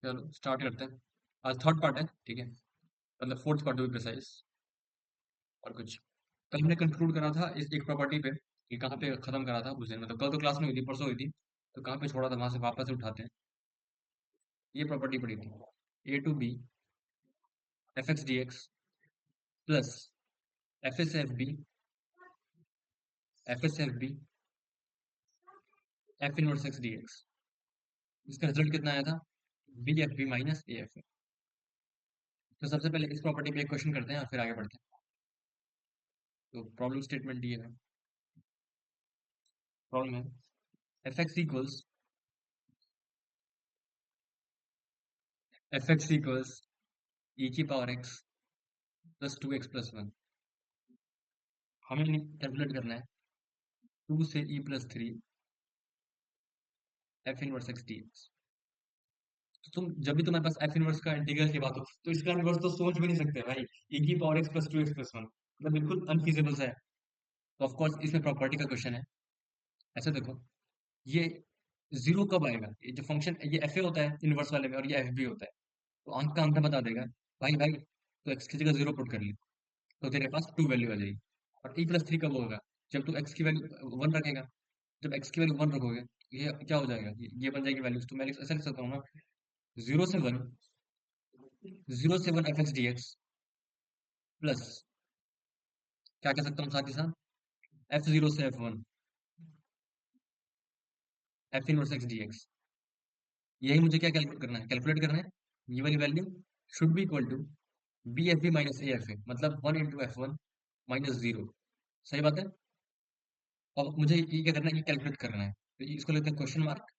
चलो स्टार्ट करते हैं। आज थर्ड पार्ट है, ठीक है, मतलब fourth part to be precise. और कुछ कल हमने कंक्लूड करा था इस एक प्रॉपर्टी पे कि कहाँ पे खत्म करा था उस दिन, मतलब कल तो क्लास में हुई थी, परसों हुई थी, तो कहाँ पे छोड़ा था वहां से वापस से उठाते हैं। ये प्रॉपर्टी पड़ी थी, A to B F x D X plus F S F B F inverse X D X. इसका रिजल्ट कितना आया था? B F B minus A F. तो सबसे पहले इस प्रॉपर्टी पे एक क्वेश्चन करते हैं और फिर आगे बढ़ते हैं। तो प्रॉब्लम स्टेटमेंट ये है, प्रॉब्लम है एफ एक्स इक्वल्स ई की power x plus to x plus one. हमें कैलकुलेट करना है 2 से ई plus three F inverse X D x. तुम जब भी तुम्हारे पास एफ इनवर्स का इंटीग्रल की बात हो तो इसका इनवर्स तो सोच भी नहीं सकते भाई। ई की power x plus to x plus one मतलब बिल्कुल अनफीजिबल सा है। तो ऑफ कोर्स इसमें प्रॉपर्टी का क्वेश्चन है। ऐसे देखो, ये जीरो कब आएगा? ये जो फंक्शन ये एफ ए होता है इनवर्स वाले में और ये एफ बी होता है, तो अंक का अंतर बता देगा भाई भाई। तो एक्स की जगह जीरो पुट कर ली तो तेरे पास टू वैल्यू आ जाएगी। और ई प्लस थ्री कब होगा? जब तू एक्स की वैल्यू वन रखेगा। जब एक्स की वैल्यू वन रखोगे, ये क्या हो जाएगा? ये बन जाएगी वैल्यूज। तो मैं ऐसा लिख सकता हूँ ना, जीरो से वन, जीरो से one F x D X plus, क्या कह सकता हूँ साथ ही साथ, एफ जीरो से F one F inverse X D x. यही मुझे क्या कैलकुलेट करना है? कैलकुलेट करना है ये वाली value should be equal to B F B minus A F A, मतलब one into F one minus zero. सही बात है। अब मुझे ये क्या करना है? ये कैलकुलेट करना है, तो इसको लेते हैं क्वेश्चन मार्क।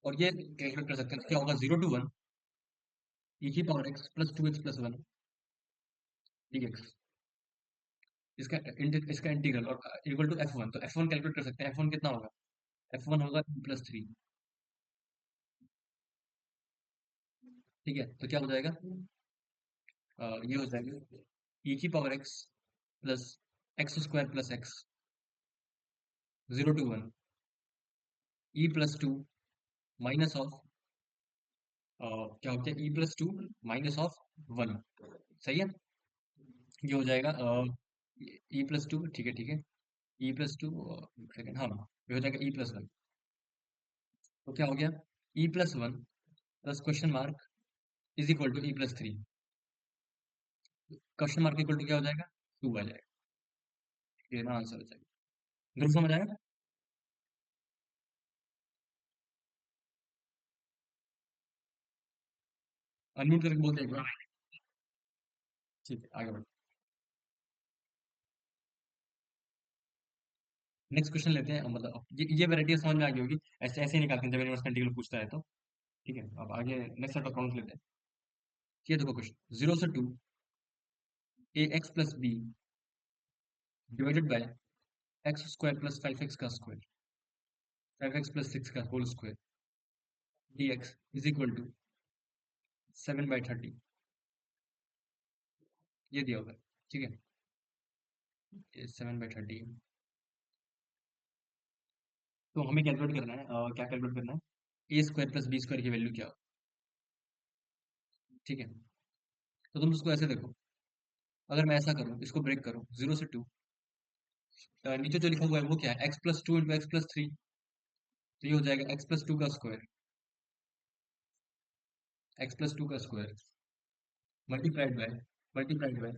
और ये कैलकुलेट कर सकते हैं, तो क्या होगा? जीरो टू वन ई की power x plus to x plus one D X. इसका इंटीग्रल और इक्वल टू एफ वन, तो एफ वन कैलकुलेट कर सकते हैं। एफ वन कितना होगा? एफ वन होगा प्लस थ्री। ठीक है, तो क्या हो जाएगा? ये हो जाएगा ई की power x plus x square plus x, zero to one e plus two minus of, क्या होता है? E plus two minus of one. सही है। ये हो जाएगा ई प्लस टू, ठीक है ठीक है, ई प्लस टू, सेकेंड, हाँ ये हो जाएगा ई प्लस वन। तो क्या हो गया? E plus one plus question mark is equal to e plus three. Question mark equal to क्या हो जाएगा? टू आ जाएगा। ये ना आंसर हो जाएगा। ग्रुप समझ आएगा? अनम्यूट करके बोलते हैं एक बार। ठीक है, आगे बढ़ो। नेक्स्ट क्वेश्चन लेते हैं, मतलब ये वैरायटी समझ में आ गई होगी। ऐसे ऐसे ही निकालते हैं जब यूनिवर्स इंटीग्रल पूछता है तो। ठीक है, अब आगे नेक्स्ट सेट ऑफ प्रॉब्लम्स लेते हैं। ये देखो क्वेश्चन, जीरो से to A X plus B divided by x square plus five X का square, five X plus six का whole square D x is equal to seven by thirty. ये दिया होगा, ठीक है, ये सेवन बाई थर्टी। तो हमें कैलकुलेट करना है, क्या कैलकुलेट करना है? ए स्क्वायर प्लस बी स्क्वायर की वैल्यू क्या हो? ठीक है, तो तुम उसको ऐसे देखो। अगर मैं ऐसा करूं, इसको ब्रेक करूं, जीरो से टू, नीचे जो लिखा हुआ है वो क्या है? X plus two into X plus three. तो ये हो जाएगा एक्स प्लस टू का स्क्वायर, एक्स प्लस टू का square multiplied by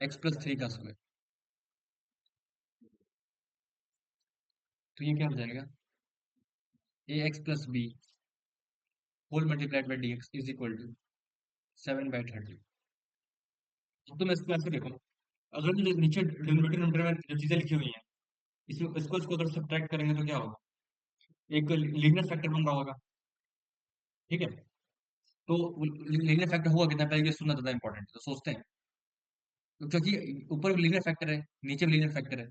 X plus three का स्क्वायर। तो ये क्या हो जाएगा? A X plus B whole multiplied by D x is equal to seven by thirty. अब तुम इसको ऐसे देखो, अगर जो नीचे डिनोमिनेटर नंबर में जो चीजें लिखी हुई हैं, इसमें इसको अगर सब्ट्रैक्ट करेंगे तो क्या होगा? एक लीनियर फैक्टर बन रहा होगा। ठीक है, तो लीनियर फैक्टर होगा कितना, पहले ये सुनना ज्यादा इंपॉर्टेंट है, तो सोचते हैं। तो क्योंकि ऊपर भी लीनियर फैक्टर है, नीचे भी लीनियर फैक्टर है,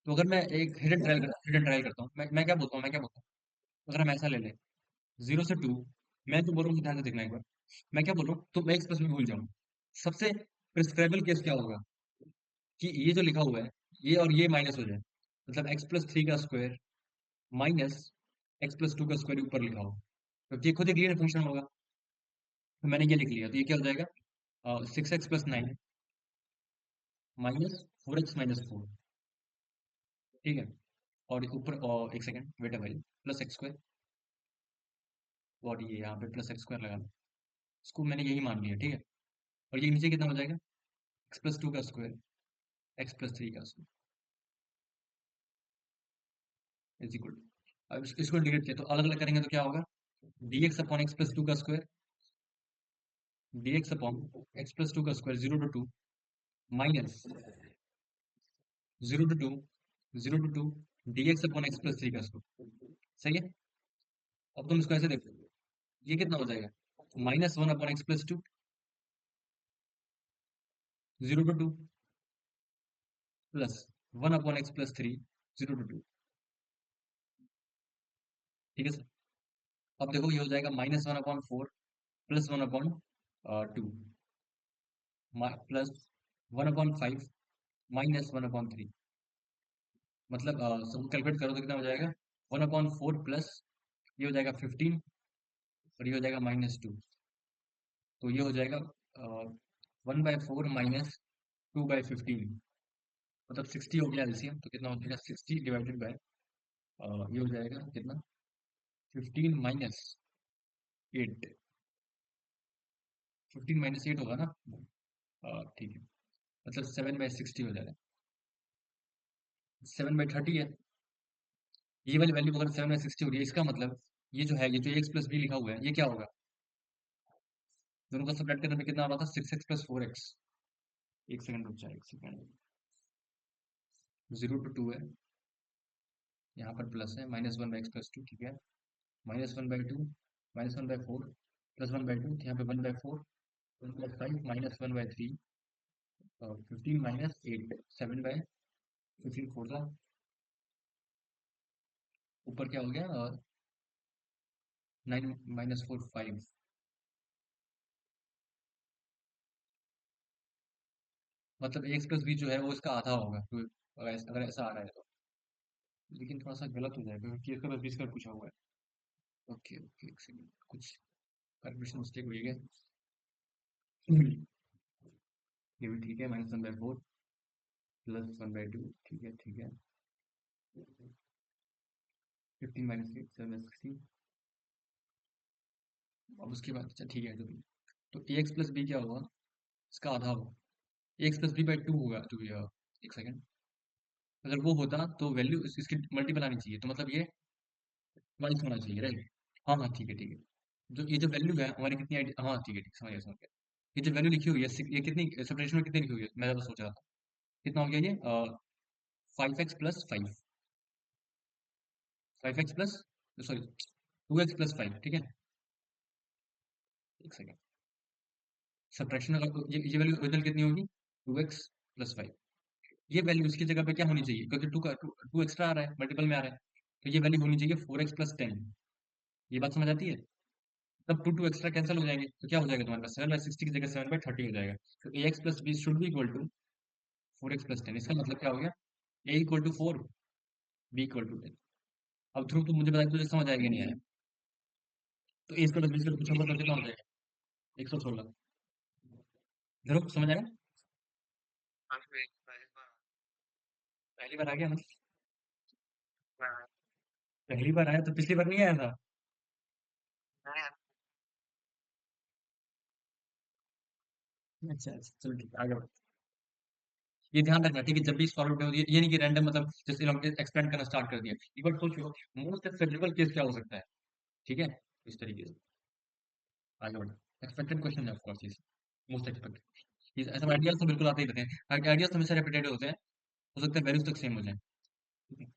तो अगर मैं एक हिडन ट्रायल करता हूँ, मैं क्या बोलता हूँ, अगर हम ऐसा ले लें, जीरो से टू, मैं जो बोल रहा हूँ ध्यान से देखना एक बार। मैं क्या बोल रहा हूँ, तो मैं एक्स प्लस में भूल जाऊँ। सबसे प्रिस्क्राइबल केस क्या होगा कि ये जो लिखा हुआ है, ये और ये माइनस हो जाए, मतलब एक्स प्लस थ्री का square minus x plus two का स्क्वायर ऊपर लिखा हो। क्योंकि ये खुद एक लीनियर फंक्शन होगा। तो मैंने ये लिख लिया, तो ये क्या हो जाएगा, 6x+9 माइनस 4x-4, ठीक है। और ऊपर और एक सेकंड वेट है भाई, प्लस एक्स स्क्वायर, और ये यहाँ पे प्लस एक्स स्क्वायर लगा लो, इसको मैंने यही मान लिया, ठीक है। और ये नीचे कितना हो जाएगा, x+2 का स्क्वायर, x+3 का स्क्वायर इज इक्वल। अब इसको इंटीग्रेट किया तो अलग अलग करेंगे तो क्या होगा, dx/x+2 का स्क्वायर, dx/x+2 का square 0 to 2 minus 0 to 2 dx/x+3 का स्क्वायर, सही है। अब तुम इसको ऐसे देखो, ये कितना हो जाएगा, -1/x+2, 0 to 2 plus 1/x+3, 0 to 2, ठीक है सर। अब देखो ये हो जाएगा -1/4 प्लस 1/2 प्लस 1/5 -1/3, मतलब सब कैलकुलेट करो तो कितना हो जाएगा, 1/4 प्लस ये हो जाएगा 15, और ये हो जाएगा -2, तो ये हो जाएगा 1/4 -2/15, मतलब 60 हो गया एलसीएम, तो कितना हो जाएगा 60 डिवाइडेड बाय, ये हो जाएगा कितना, 15 - 8, 15 - 8 होगा ना, ठीक है, मतलब 7/60 हो जाएगा, 7/30 है। ये वाली वैल्यू अगर 7/60 हो रही है, इसका मतलब ये जो है, ये जो x+b लिखा हुआ है, ये क्या होगा, दोनों का सब्ट्रैक्ट करने पे कितना आ रहा था, 6x+4x। एक सेकंड रुक जाए, एक सेकंड, 0 to 2 है, यहाँ पर प्लस है, -1/x+2, ठीक है, -1/2 -1/4 +1/2, यहाँ पे 1/4 1/5 -1/3, 15 - 8 7/15 फोर था, ऊपर क्या हो गया, 9 - 4 5, मतलब x+b जो है वो इसका आधा होगा, तो अगर ऐसा आ रहा है तो, लेकिन थोड़ा सा गलत हो जाएगा क्योंकि इसका बस 20 का पूछा हुआ है। ओके ओके, एक सेकंड, कुछ कैलकुलेशन मिस्टेक हुई है। ये भी ठीक है, -1/4 +1/2, ठीक है ठीक है, 15 - 8 7/16, अब उसके बाद अच्छा ठीक है जो भी, तो ax+b क्या होगा, इसका आधा होगा, ax+b/2 होगा, तो ये एक सेकंड, अगर वो होता तो वैल्यू इसकी मल्टीपल आनी चाहिए, तो मतलब ये ट्वाइस होना चाहिए, राइट। हाँ हाँ ठीक है ठीक है, जो ये जो वैल्यू है हमारी कितनी हाँ ठीक है ठीक, समझ गया समझ गया। ये जो वैल्यू लिखी हुई है, ये कितनी सेपरेशन में कितनी लिखी हुई है, मैं ज्यादा सोच रहा था, कितना हो गया ये, 5x+5, 5x plus, sorry 2x+5, ठीक है। एक सेकंड, सब्ट्रैक्शन अगर ये वैल्यू ओरिजिनल कितनी होगी, 2x+5, ये वैल्यू इसकी जगह पे क्या होनी चाहिए, क्योंकि टू एक्स्ट्रा आ रहा है, मल्टीपल में आ रहा है, तो ये वैल्यू होनी चाहिए 4x+10। ये बात समझ आती है, तब टू टू एक्स्ट्रा कैंसिल हो जाएंगे, तो क्या हो जाएगा तुम्हारे पास, 7/60 की जगह 7/30 हो जाएगा, तो ax+b should be equal to 4x+10, इसका मतलब क्या हो गया, a = 4, b = 10। अब ध्रुव तुम मुझे बताया, तुझे समझ आएगा नहीं आया, तो a² कुछ होगा तो कितना हो जाएगा, 116, ध्रुव समझ आया, पहली बार आ गया मतलब, पहली बार आया तो पिछली बार नहीं आया था। अच्छा अच्छा, चलो ठीक है, आगे बढ़ो। ये ध्यान रखना, ठीक है, जब भी सॉल्व होती है, ये नहीं कि रैंडम, मतलब जैसे लोग एक्सपेंड करना स्टार्ट कर दिया, एक बार सोचो मोस्ट एक्सेप्टेबल केस क्या हो सकता है, ठीक है, इस तरीके से आगे बढ़ो। एक्सपेक्टेड क्वेश्चन है, ऑफ कोर्स, ये मोस्ट एक्सपेक्टेड, ऐसा आइडियाज तो बिल्कुल आते ही रहते हैं, आइडियाज तो हमेशा रिपीटेड होते हैं, हो सकता है वैल्यूज तक सेम हो जाए, ठीक है।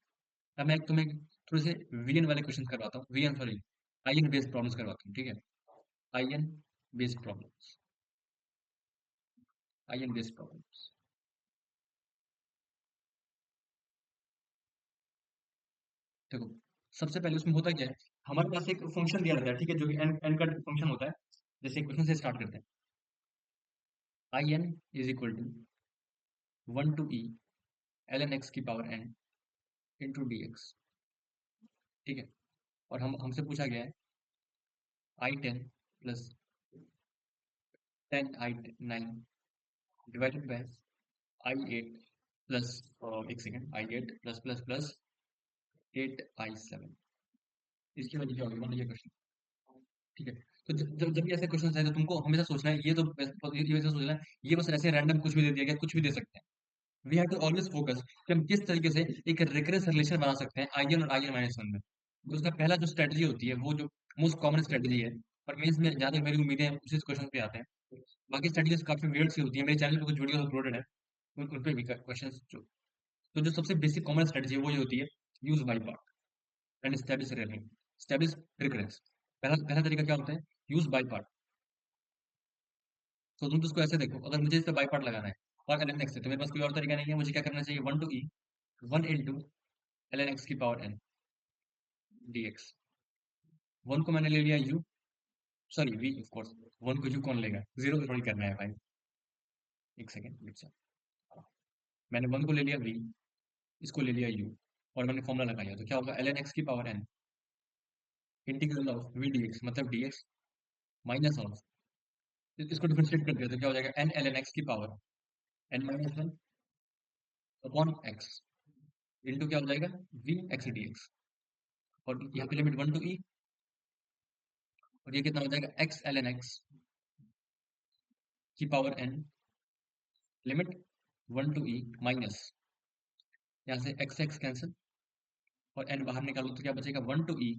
अब मैं तुम्हें थोड़े से वीएन वाले क्वेश्चन करवाता हूँ, V N sorry, I N based problems करवाता हूँ, ठीक है, I N based problems, I N based problems, देखो सबसे पहले उसमें होता क्या है, हमारे पास एक फंक्शन दिया रहता है, ठीक है, जो कि एन एन का फंक्शन होता है। जैसे क्वेश्चन से स्टार्ट करते हैं, I N is equal to 1 to e ln x की power n into D X, ठीक है। और हमसे पूछा गया है I10 plus 10I9 divided by I8 plus एक second I8 plus plus plus 8I7। इसकी वजह क्या होगी मान लीजिए क्वेश्चन। ठीक है। तो जब भी ऐसे क्वेश्चन आए तो तुमको हमेशा सोचना है ये वैसे सोचना है ये बस ऐसे रैंडम कुछ भी दे दिया गया कुछ भी दे सकते हैं। We have to always focus कि हम किस तरीके से एक रिकरेंस रिलेशन बना सकते हैं आईएन और आईएन माइनस वन में। तो उसका पहला जो स्ट्रेटजी होती है वो जो मोस्ट कॉमन स्ट्रेटजी है और मेंस में ज्यादा मेरी उम्मीदें उसी क्वेश्चन पे आते हैं। बाकी स्ट्रेटजीज काफी वियर्ड सी होती है मेरे चैनल पे कुछ वीडियो अपलोडेड है उन पे भी क्वेश्चन जो तो जो सबसे बेसिक कॉमन स्ट्रेटजी है वो ये होती है use by part and establish recurrence. पहला पहला तरीका क्या होता है यूज बाई पार्ट। तो तुम तो उसको ऐसे देखो अगर मुझे इस पे बाई पार्ट लगाना है और एल एन एक्स है तो मेरे पास कोई और तरीका नहीं है मुझे क्या करना चाहिए 1 to e 1 into L N x की power N D X. One को मैंने ले लिया U sorry V of course. One को यू कौन लेगा जीरो को थोड़ी करना है भाई। एक सेकेंड मैंने वन को ले लिया वी इसको ले लिया यू और मैंने फॉर्मूला लगाया तो क्या होगा एल एन एक्स की power n integral of v d x मतलब डी एक्स माइनस ऑफ इसको डिफरेंशिएट कर दिया तो क्या हो जाएगा एन एल एन एक्स की power N minus one upon x into क्या हो जाएगा वी एक्स डी एक्स। और यहाँ पे लिमिट 1 to e और ये कितना हो जाएगा एक्स एल एन एक्स की power N limit 1 to e minus यहाँ से एक्स एक्स कैंसिल और एन बाहर निकालो तो क्या बचेगा 1 to e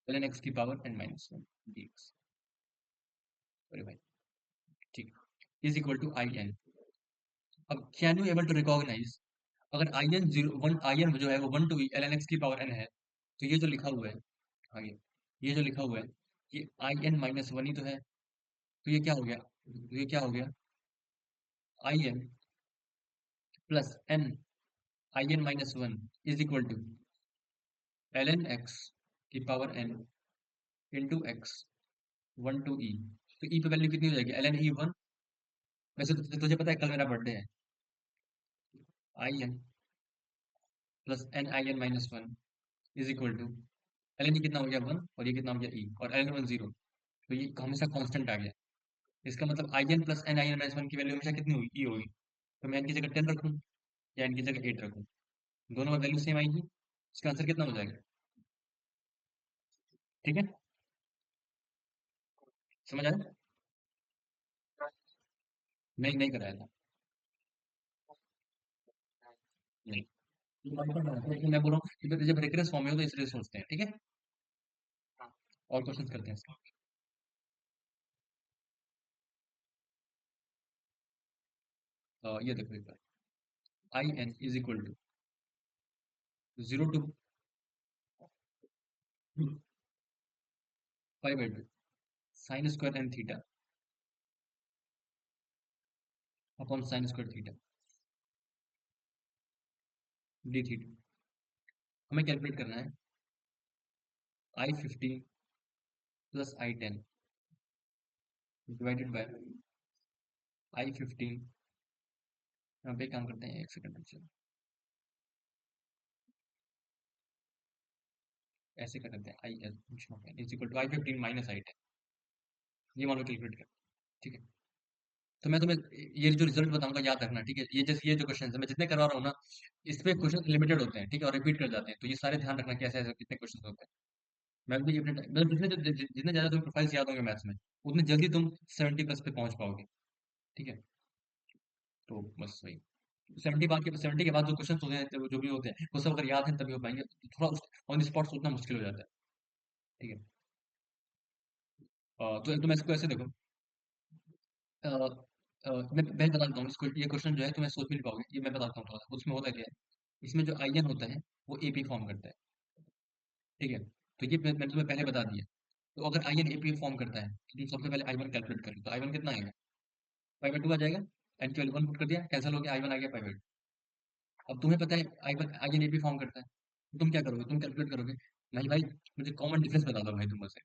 L N x की power N minus one D X. अरे भाई ठीक is equal to I N. अब can you able to recognise अगर I N zero one I N जो है वो 1 to e L N x की पावर एन है तो ये जो लिखा हुआ है आगे ये जो लिखा हुआ है ये आई एन माइनस वन ही तो है। तो ये क्या हो गया ये क्या हो गया I N plus N I N minus one is equal to L N x की power N into X 1 to e। तो ई पे वैल्यू कितनी हो जाएगी एल एन ई वन। वैसे तुझे पता है कल मेरा बर्थडे है I N plus N I N minus one is equal to L n e कितना हो गया वन और ये कितना हो गया ई और एल एन वन जीरो। तो ये हमेशा कांस्टेंट आ गया। इसका मतलब I N plus N I N minus one की वैल्यू हमेशा कितनी होगी ई होगी। तो मैं एन की जगह 10 रखूँ या एन की जगह 8 रखूँ दोनों में वैल्यू सेम आएगी। इसका आंसर कितना हो जाएगा ठीक है समझ आया। नहीं नहीं कराया था नहीं। लेकिन मैं बोल रहा हूँ कि जब रिकरेंस फॉर्म में हो तो इसलिए सोचते हैं ठीक है। हाँ। और क्वेश्चन करते हैं इसका। ये देखो एक बार I N is equal to 0 to five by two sine square N theta upon sine square theta D theta. हमें कैलकुलेट करना है I15 plus I10 divided by I15। यहाँ पे काम करते हैं एक सेकंड से ऐसे कर देते हैं I l is equal to I15 minus I10। ये मान लो कैलकुलेट कर ठीक है। तो मैं तुम्हें ये जो रिजल्ट बताऊंगा याद रखना ठीक है। ये जो क्वेश्चन है मैं जितने करवा रहा हूँ ना इस पे क्वेश्चन लिमिटेड होते हैं ठीक है और रिपीट कर जाते हैं तो ये सारे ध्यान रखना कैसे ऐसे कितने क्वेश्चन होते हैं। मैं भी अपने मतलब जितने ज्यादा तुम्हें प्रोफाइल्स याद होंगे मैथ्स में उतने जल्दी तुम 70 प्लस पे पहुंच पाओगे ठीक है। तो बस वही 70 के बाद जो क्वेश्चन होते हैं जो भी होते हैं वो सब अगर याद है तभी हो पाएंगे तो थोड़ा ऑन द स्पॉट सोचना मुश्किल हो जाता है ठीक है। तो तुम इसको ऐसे देखो मैं बता देता हूँ इसको ये क्वेश्चन जो है तुम्हें सोच भी नहीं पाओगे ये मैं बताता हूँ थोड़ा सा उसमें होता क्या है। इसमें जो आईएन होता है वो एपी फॉर्म करता है ठीक है। तो ये मैंने तुम्हें पहले बता दिया। तो अगर आईएन एपी फॉर्म करता है तो तुम सबसे पहले आई वन कैलकुलेट करो तो आई वन कितना आएगा 5/2 आ जाएगा। एन की वैल्यू 1 पुट कर दिया कैंसिल हो गया आई वन आ गया 5/2। अब तुम्हें पता है I one I N AP form करता है तो तुम क्या करोगे तुम कैलकुलेट करोगे नहीं भाई मुझे कॉमन डिफरेंस बता दो भाई तुम मुझसे।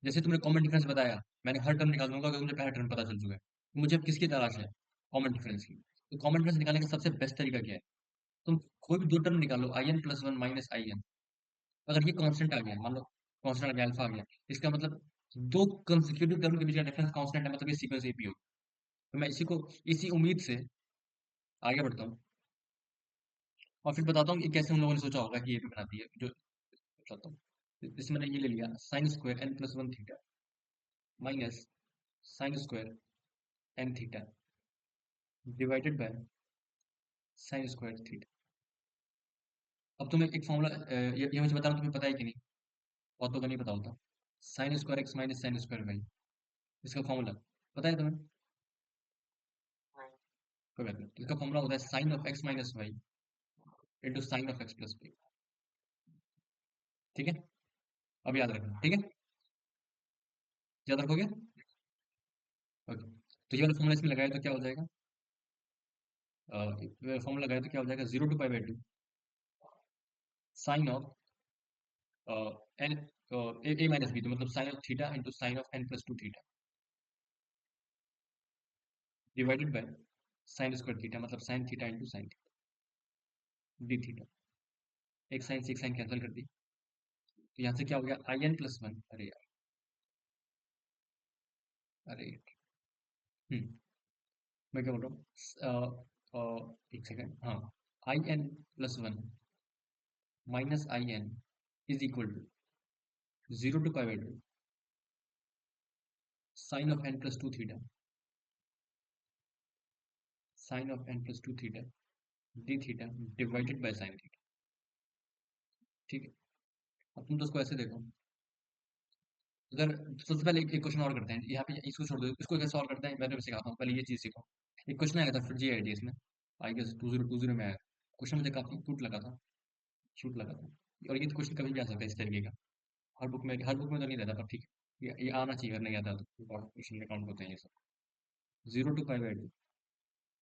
जैसे तुमने कॉमन डिफरेंस बताया मैंने हर टर्म निकाल दूंगा क्योंकि मुझे पहला टर्म पता चल चुका है। मुझे अब किसकी तलाश है कॉमन डिफरेंस की। तो कॉमन डिफरेंस निकालने का सबसे बेस्ट तरीका क्या है तुम कोई भी दो टर्म निकालो I N plus one minus I n. अगर ये कांस्टेंट आ गया मान लो कांस्टेंट आ गया अल्फा आ गया इसका मतलब दो कंसेक्यूटिव टर्म के बीच का डिफरेंस कांस्टेंट है, मतलब ये सीक्वेंस एपी होगी। तो मैं इसी उम्मीद से आगे बढ़ता हूँ और फिर बताता हूँ कि कैसे उन लोगों ने सोचा होगा कि ये भी बनाती है, जो बताता हूँ। इसमें मैंने ये ले लिया sine square n plus one theta minus sine square N theta divided by sine square theta. अब तुम्हें एक फॉर्मूला, ये मुझे बताना तुम्हें पता है कि नहीं, बहुतों का नहीं पता होता। Sine square x minus sine square y, इसका फॉर्मूला पता है तुम्हें? कोई बात नहीं, इसका फॉर्मूला होता है sine of x minus y into sine of x plus y. ठीक है, अब याद रखना, ठीक है, याद रखोगे? ओके, तो ये वाला फॉर्मूला इसमें लगाए तो क्या हो जाएगा? फॉर्मूला लगाए तो क्या हो जाएगा? 0 to π/2 sine of N A minus B, तो मतलब sine of theta into sine of N plus two theta divided by sine square theta, मतलब sine theta into sine D theta. एक साइन से एक साइन कैंसिल कर दी, तो यहाँ से क्या हो गया? आई एन प्लस वन, अरे यार, अरे हम्म मैं क्या बोल रहा हूँ, एक सेकेंड, हाँ, I N plus one minus I N is equal to 0 to π/2 sine of N plus two theta sine of N plus two theta D theta divided by sine theta. ठीक है, अब तुम तो उसको ऐसे देखो, अगर सबसे पहले एक क्वेश्चन और करते हैं, यहाँ पे इसको छोड़ दो, इसको कैसे सॉल्व करते हैं मैं तुम्हें सिखाता हूँ, पहले ये चीज सीखो। एक क्वेश्चन आया था फिर GIT इसमें, आई गेस 2020 में आया। क्वेश्चन मुझे काफी क्यूट लगा था, क्यूट लगा था, और ये क्वेश्चन कभी भी आ सकता है इस तरीके का। हर बुक में तो नहीं रहता, पर ठीक है, ये आना चाहिए, अगर नहीं आता तो क्वेश्चन में काउंट होते हैं ये सब। 0 to π/2,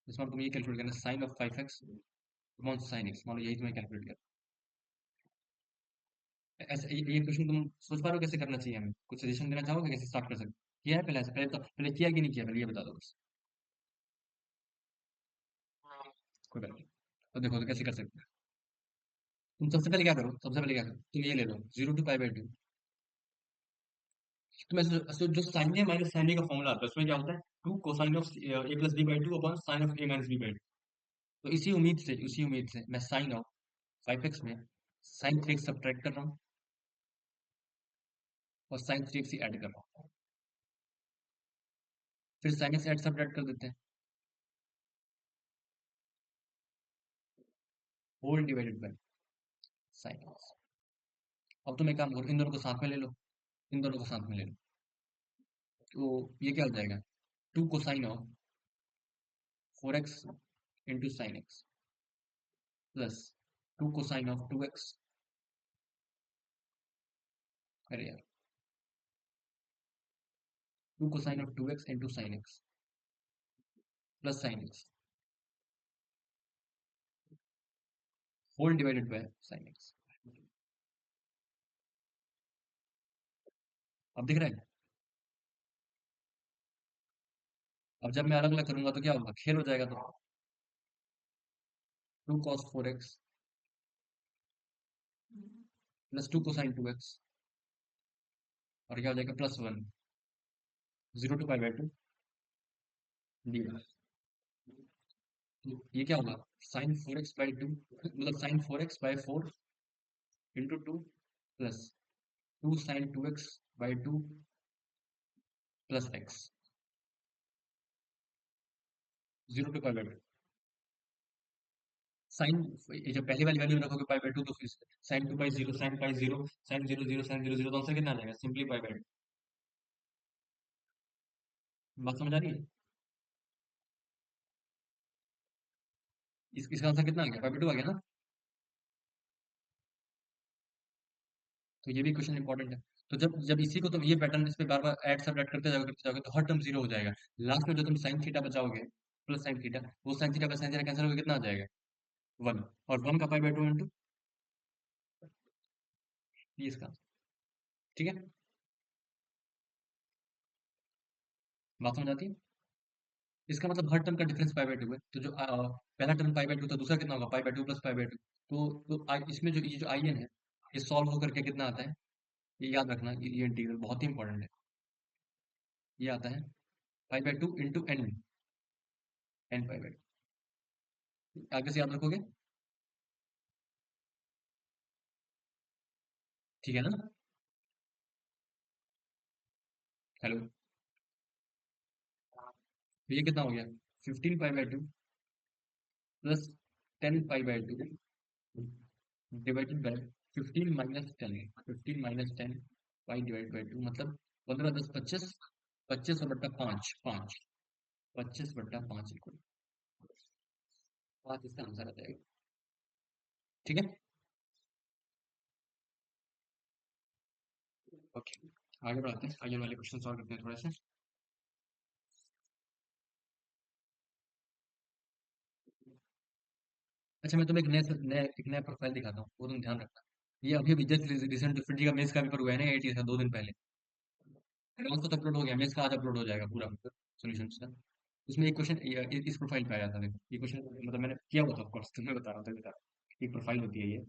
इसमें तुम ये कैलकुलेट करना, sine of 5x upon sine x, मान लो यही तुम्हें कैलकुलेट करना। ऐसे ये क्वेश्चन तुम सोच पा रहे हो कैसे करना चाहिए? हमें कुछ सजेशन देना चाहोगे कैसे स्टार्ट कर सकते? किया है पहले? ऐसे पहले किया कि नहीं किया, पहले ये बता दो बस। कोई बात नहीं, तो देखो तो कैसे कर सकते हैं। तुम सबसे पहले क्या करो, सबसे पहले क्या करो, तुम ये ले लो 0 to π/2। तुम ऐसे जो sine a minus sine a का फॉर्मूला आता है उसमें क्या होता है? Two cosine of a plus b by two upon sine of a minus b by two. तो इसी उम्मीद से मैं साइन ऑफ 5x में साइन 3x सब्ट्रैक्ट कर रहा हूँ और साइन 3x ही ऐड कर रहा हूँ, फिर साइन एक्स ऐड सब्ट्रैक्ट कर देते हैं, whole divided by sine x. अब तुम एक काम करो, इन दोनों को साथ में ले लो, इन दोनों को साथ में ले लो, तो ये क्या हो जाएगा? Two cosine of 4x into sine x plus two cosine of 2x, अरे यार, two cosine of 2x into sine x plus sine x whole divided by sine x. अब दिख रहा है? अब जब मैं अलग अलग करूंगा तो क्या होगा? खेल हो जाएगा, तो two cos 4x plus two cosine 2x, और क्या हो जाएगा? Plus one, 0 to π/2 D. तो ये क्या होगा? साइन 4x/2, मतलब sine 4x/4 into two plus two sine 2x/2 plus X, 0 to π/2। Sine, ये जब पहली वाली वैल्यू रखोगे π/2, तो फिर sine 2 pi 0 sine pi 0 sine 0 0 sine 0 0, तो आंसर कितना आ जाएगा? सिंपली π/2। बात समझ आ रही है? इसका आंसर कितना आ गया? π/2 आ गया ना? तो ये भी क्वेश्चन इंपॉर्टेंट है। तो जब इसी को तुम ये पैटर्न इस पे बार बार ऐड सब ऐड करते जाओगे तो हर टर्म जीरो हो जाएगा। लास्ट में जो तुम साइन थीटा बचाओगे प्लस साइन थीटा, वो sine theta plus sine theta cancel होकर कितना आ जाएगा? वन, और वन का π/2 इंटू, ये इसका, ठीक है, बात समझ आती है? इसका मतलब हर टर्म का डिफरेंस π/2 है, तो जो पहला टर्म π/2 था, दूसरा कितना होगा? π/2 प्लस π/2। तो इसमें जो आई एन है, ये सॉल्व होकर के कितना आता है? ये याद रखना, ये इंटीग्रल बहुत ही इंपॉर्टेंट है। ये आता है 5/2 इंटू एन, एन 5/2। आगे से याद रखोगे, ठीक है ना? हेलो, तो ये कितना हो गया? 15 पाई/2 प्लस 10 पाई/2 divided by 15 - 10, 15 - 10 pi divide by 2, मतलब 15 × 10 = 25, 25/5, 5, 25/5 इक्वल 5, इसका आंसर आ जाएगा। ठीक है, ओके, आगे बढ़ाते हैं, आगे वाले क्वेश्चन सॉल्व करते हैं थोड़ा सा। अच्छा, मैं तुम्हें एक नया प्रोफाइल दिखाता हूँ, वो तुम ध्यान रखना। ये अभी अभी जस्ट रिसेंट फिफ्टी का मेंस का पेपर हुआ है ना, 80 था 2 दिन पहले। कल को तो अपलोड हो गया, मेंस का आज अपलोड हो जाएगा पूरा पेपर सोल्यूशन का। उसमें एक क्वेश्चन इस प्रोफाइल पे आया था, देखो ये क्वेश्चन, मतलब मैंने किया हुआ था ऑफकोर्स, तुम्हें बता रहा हूँ, तभी बता रहा हूँ। एक प्रोफाइल होती है ये,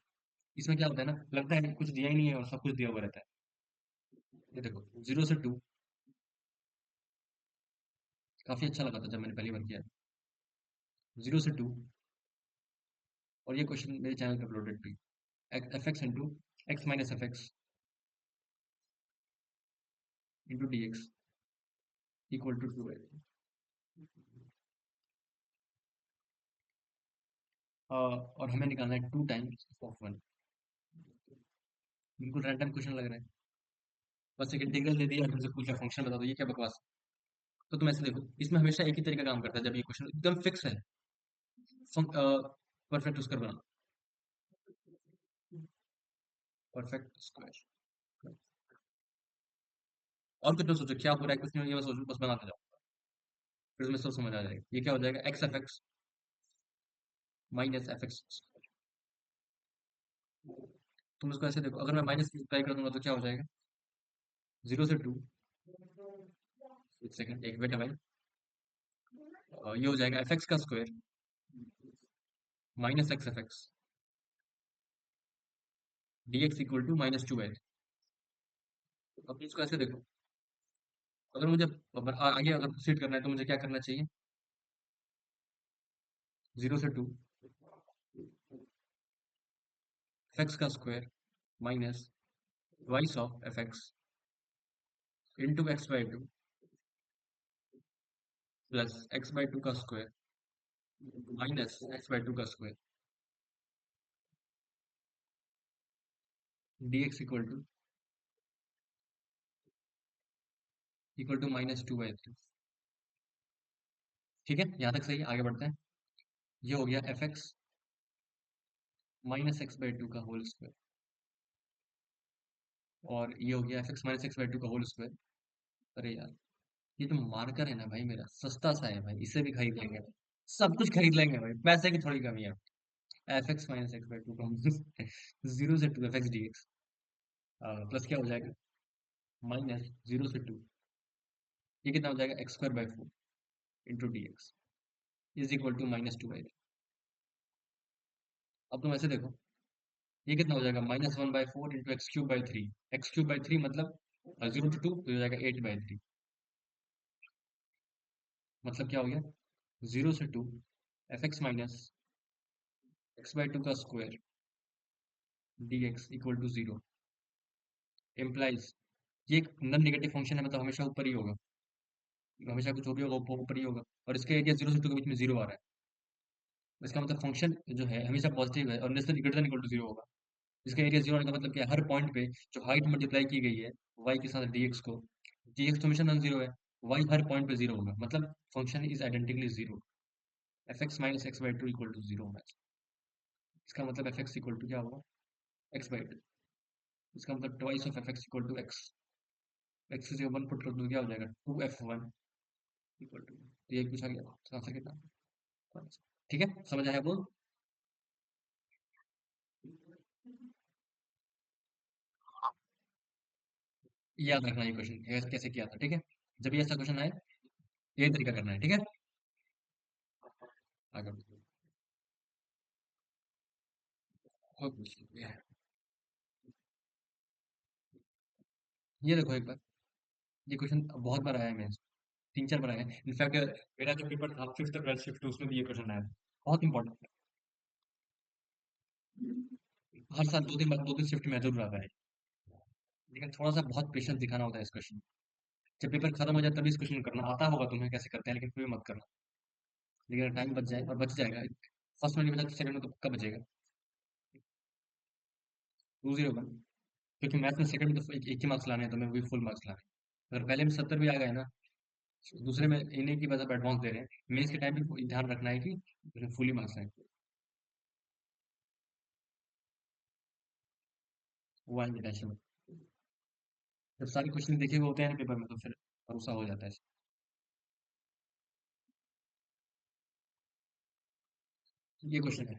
इसमें क्या होता है ना, लगता है कुछ दिया ही नहीं है और सब कुछ दिया हुआ रहता है। ये देखो 0 से 2, काफी अच्छा लगा था जब मैंने पहली बार किया। 0 से 2, और ये क्वेश्चन मेरे चैनल पे अपलोडेड भी। F x into x minus f x into D x equal to 2 है। और हमें निकालना है 2 टाइम्स ऑफ 1। बिल्कुल रैंडम क्वेश्चन लग रहा है, बस एक इंटीग्रल दे दिया, हमसे पूछा फंक्शन बता दो, ये क्या बकवास। तो तुम ऐसे देखो, इसमें हमेशा एक ही तरीका काम करता है, जब ये क्वेश्चन एकदम फिक्स है, परफेक्ट स्क्वायर बना, परफेक्ट स्क्वायर। और कुछ तो सोचो क्या हो रहा है, कुछ नहीं, ये बस सोचो, बस बनाते जाओ, फिर तुम्हें सब समझ आ जाएगा। ये क्या हो जाएगा, x f x minus f x. तुम इसको ऐसे देखो, अगर मैं माइनस ट्राई कर दूंगा तो क्या हो जाएगा, 0 से 2, एक सेकंड, एक बेटा भाई, ये हो जाएगा एफ एक्स का square minus x f x D x equal to -2 है। अब इसको ऐसे देखो, अगर मुझे आगे अगर प्रोसीड करना है तो मुझे क्या करना चाहिए, 0 से 2 एफ एक्स का square minus twice of f x into x/2 plus x/2 का स्क्वायर माइनस x/2 का स्क्वायर dx इक्वल टू -2/3। ठीक है, यहाँ तक सही है, आगे बढ़ते हैं। ये हो गया एफ एक्स माइनस x/2 का होल स्क्वायर, और ये हो गया एफ एक्स माइनस x/2 का होल स्क्वायर। अरे यार, ये तो मार्कर है ना भाई, मेरा सस्ता सा है भाई, इसे भी खरीद लेंगे, सब कुछ खरीद लेंगे भाई, पैसे की थोड़ी कमी है। एफ एक्स माइनस x/2 का 0 से 2 F x D X, plus क्या हो जाएगा, -0 से 2, ये कितना हो जाएगा, x² by 4 into D x is equal to -2/3। अब तुम ऐसे देखो, ये कितना हो जाएगा, -1/4 into x³ by 3, x³ by 3 मतलब 0 to 2 तो हो जाएगा 8/3, मतलब क्या हो गया, 0 से 2 एफ एक्स माइनस x/2 का square D x equal to 0 implies, ये एक नॉन नेगेटिव फंक्शन है, मतलब हमेशा ऊपर ही होगा, हमेशा कुछ हो भी होगा वो ऊपर ही होगा, और इसके एरिया 0 से 2 के बीच में 0 आ रहा है, इसका मतलब फंक्शन जो है हमेशा पॉजिटिव है और ग्रेटर देन इक्वल टू 0 होगा। इसका एरिया 0 होने का मतलब क्या है, हर पॉइंट पे जो हाइट मल्टीप्लाई की गई है y के साथ dx को, dx तो हमेशा नॉन जीरो है, y हर पॉइंट पे 0 होगा, मतलब function is identically 0, f x minus x/2 equal to 0 होना चाहिए। इसका मतलब एफ एक्स इक्वल टू क्या होगा, x/2, इसका मतलब twice of f x equal to x, x से 1 पुट कर दो क्या हो जाएगा, 2f1 इक्वल टू, तो ये पूछा गया था आंसर कितना, ठीक है, समझ आया बोल। याद रखना ये क्वेश्चन कैसे किया था, ठीक है, जब भी ऐसा क्वेश्चन आए यही तरीका करना है, ठीक है, आगे बढ़ते हैं। कोई क्वेश्चन ये देखो एक बार, ये क्वेश्चन बहुत बार आया है मेरे, 3-4 बार आया है। इनफैक्ट मेरा जो पेपर था 5th ट्वेल्थ शिफ्ट उसमें भी ये क्वेश्चन आया था। बहुत इंपॉर्टेंट है। हर साल 2 दिन शिफ्ट में जरूर आता है। लेकिन थोड़ा सा बहुत पेशेंस दिखाना होता है इस क्वेश्चन। जब पेपर खत्म हो जाए तभी इस क्वेश्चन करना आता होगा तुम्हें कैसे करते हैं, लेकिन फिर भी मत करना। लेकिन टाइम बच जाए, और बच जाएगा, फर्स्ट में नहीं बचा तो सेकंड में तो पक्का बचेगा। 201, क्योंकि मैथ में सेकंड में तो एक ही मार्क्स लाने हैं, तो मैं वही फुल मार्क्स लाने हैं। अगर पहले में 70 भी आ गए ना, दूसरे में इन्हीं की वजह एडवांस दे रहे हैं, मेंस के टाइम पे ध्यान रखना है कि उसमें फुल ही मार्क्स आए। वो आएंगे, टेंशन मत। जब सारे क्वेश्चन देखे हुए होते हैं ना पेपर में, तो फिर भरोसा हो जाता है। ये क्वेश्चन है,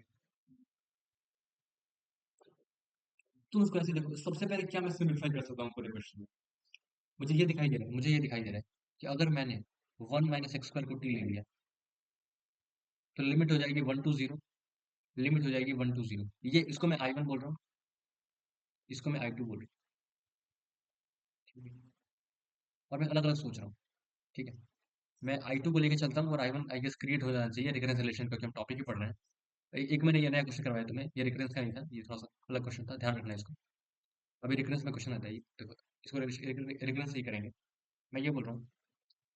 तुम उसको ऐसे देखो, सबसे पहले क्या मैं सिंपलीफाई कर सकता हूँ पूरे क्वेश्चन में। मुझे ये दिखाई दे रहा है कि अगर मैंने 1 - x² को t ले लिया, तो लिमिट हो जाएगी 1 to 0, लिमिट हो जाएगी 1 to 0। ये इसको मैं I1 बोल रहा हूँ, इसको मैं I2 बोल रहा हूँ। और मैं अलग अलग सोच रहा हूँ। ठीक है, मैं I2 को लेके चलता हूँ, और I1 आई गेस क्रिएट हो जाना चाहिए रिकरेंस रिलेशन, क्योंकि हम टॉपिक ही पढ़ रहे हैं। एक मैंने ये नया क्वेश्चन करवाया तुम्हें, ये रिकरेंस का नहीं था, ये थोड़ा सा अलग क्वेश्चन था, ध्यान रखना इसको। अभी रिकरेंस में क्वेश्चन आता है ये, देखो इसको रिकरेंस ही करेंगे। मैं ये बोल रहा हूँ,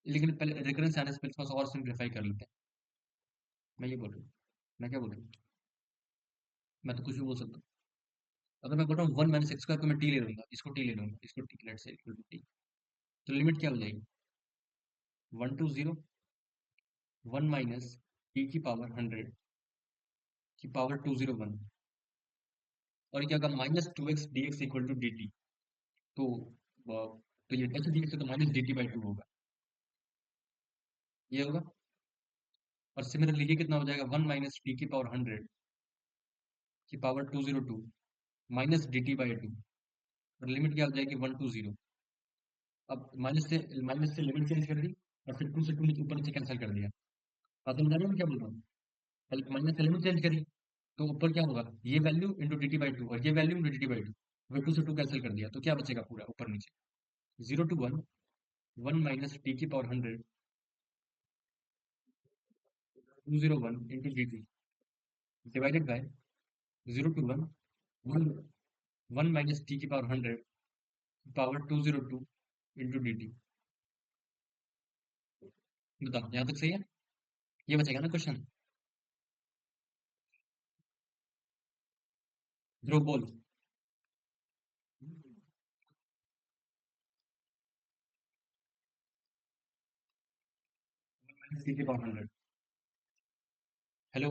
लेकिन पहले रिकरेंस आने से पहले थोड़ा सा और सिंप्लीफाई कर लेते हैं। मैं ये बोल रहा हूँ, मैं क्या बोल रहा हूँ, मैं तो कुछ भी बोल सकता हूँ। अगर मैं बोल रहा हूँ 1 - x² को मैं टी ले लूंगा, इसको टी ले लूंगा, इसको टी, लेट से इक्वल टू टी, तो लिमिट क्या हो जाएगी? 1 to 0, 1 - t⁻100 की पावर 201, और क्या होगा, -2x dx = dt। तो तो ये x dx है, तो -dt/2 होगा, ये होगा। और सिमिलरली ये कितना हो जाएगा, 1 - t⁻100 की पावर 202 -dt/2, और लिमिट क्या हो जाएगी, 1 to 0। अब माइनस से लिमिट चेंज कर दी, और फिर 2 से 2 ऊपर नीचे कैंसिल कर दिया। आप समझ रहे हो मैं क्या बोल रहा हूँ? माइनस से लिमिट चेंज करी, तो ऊपर क्या होगा, ये वैल्यू इंटू dt/2, और ये वैल्यू इंटू dt/2, वो 2 से 2 कैंसिल कर दिया, तो क्या बचेगा पूरा ऊपर नीचे, 0 to 1, 1 - t⁻100, 201 into dt, divided by 0 to 1, 1 - t⁻100 power 202 into dt। बताओ यहाँ तक सही है? ये बचेगा ना क्वेश्चन? ध्रुव बोल। -t⁻100। हेलो?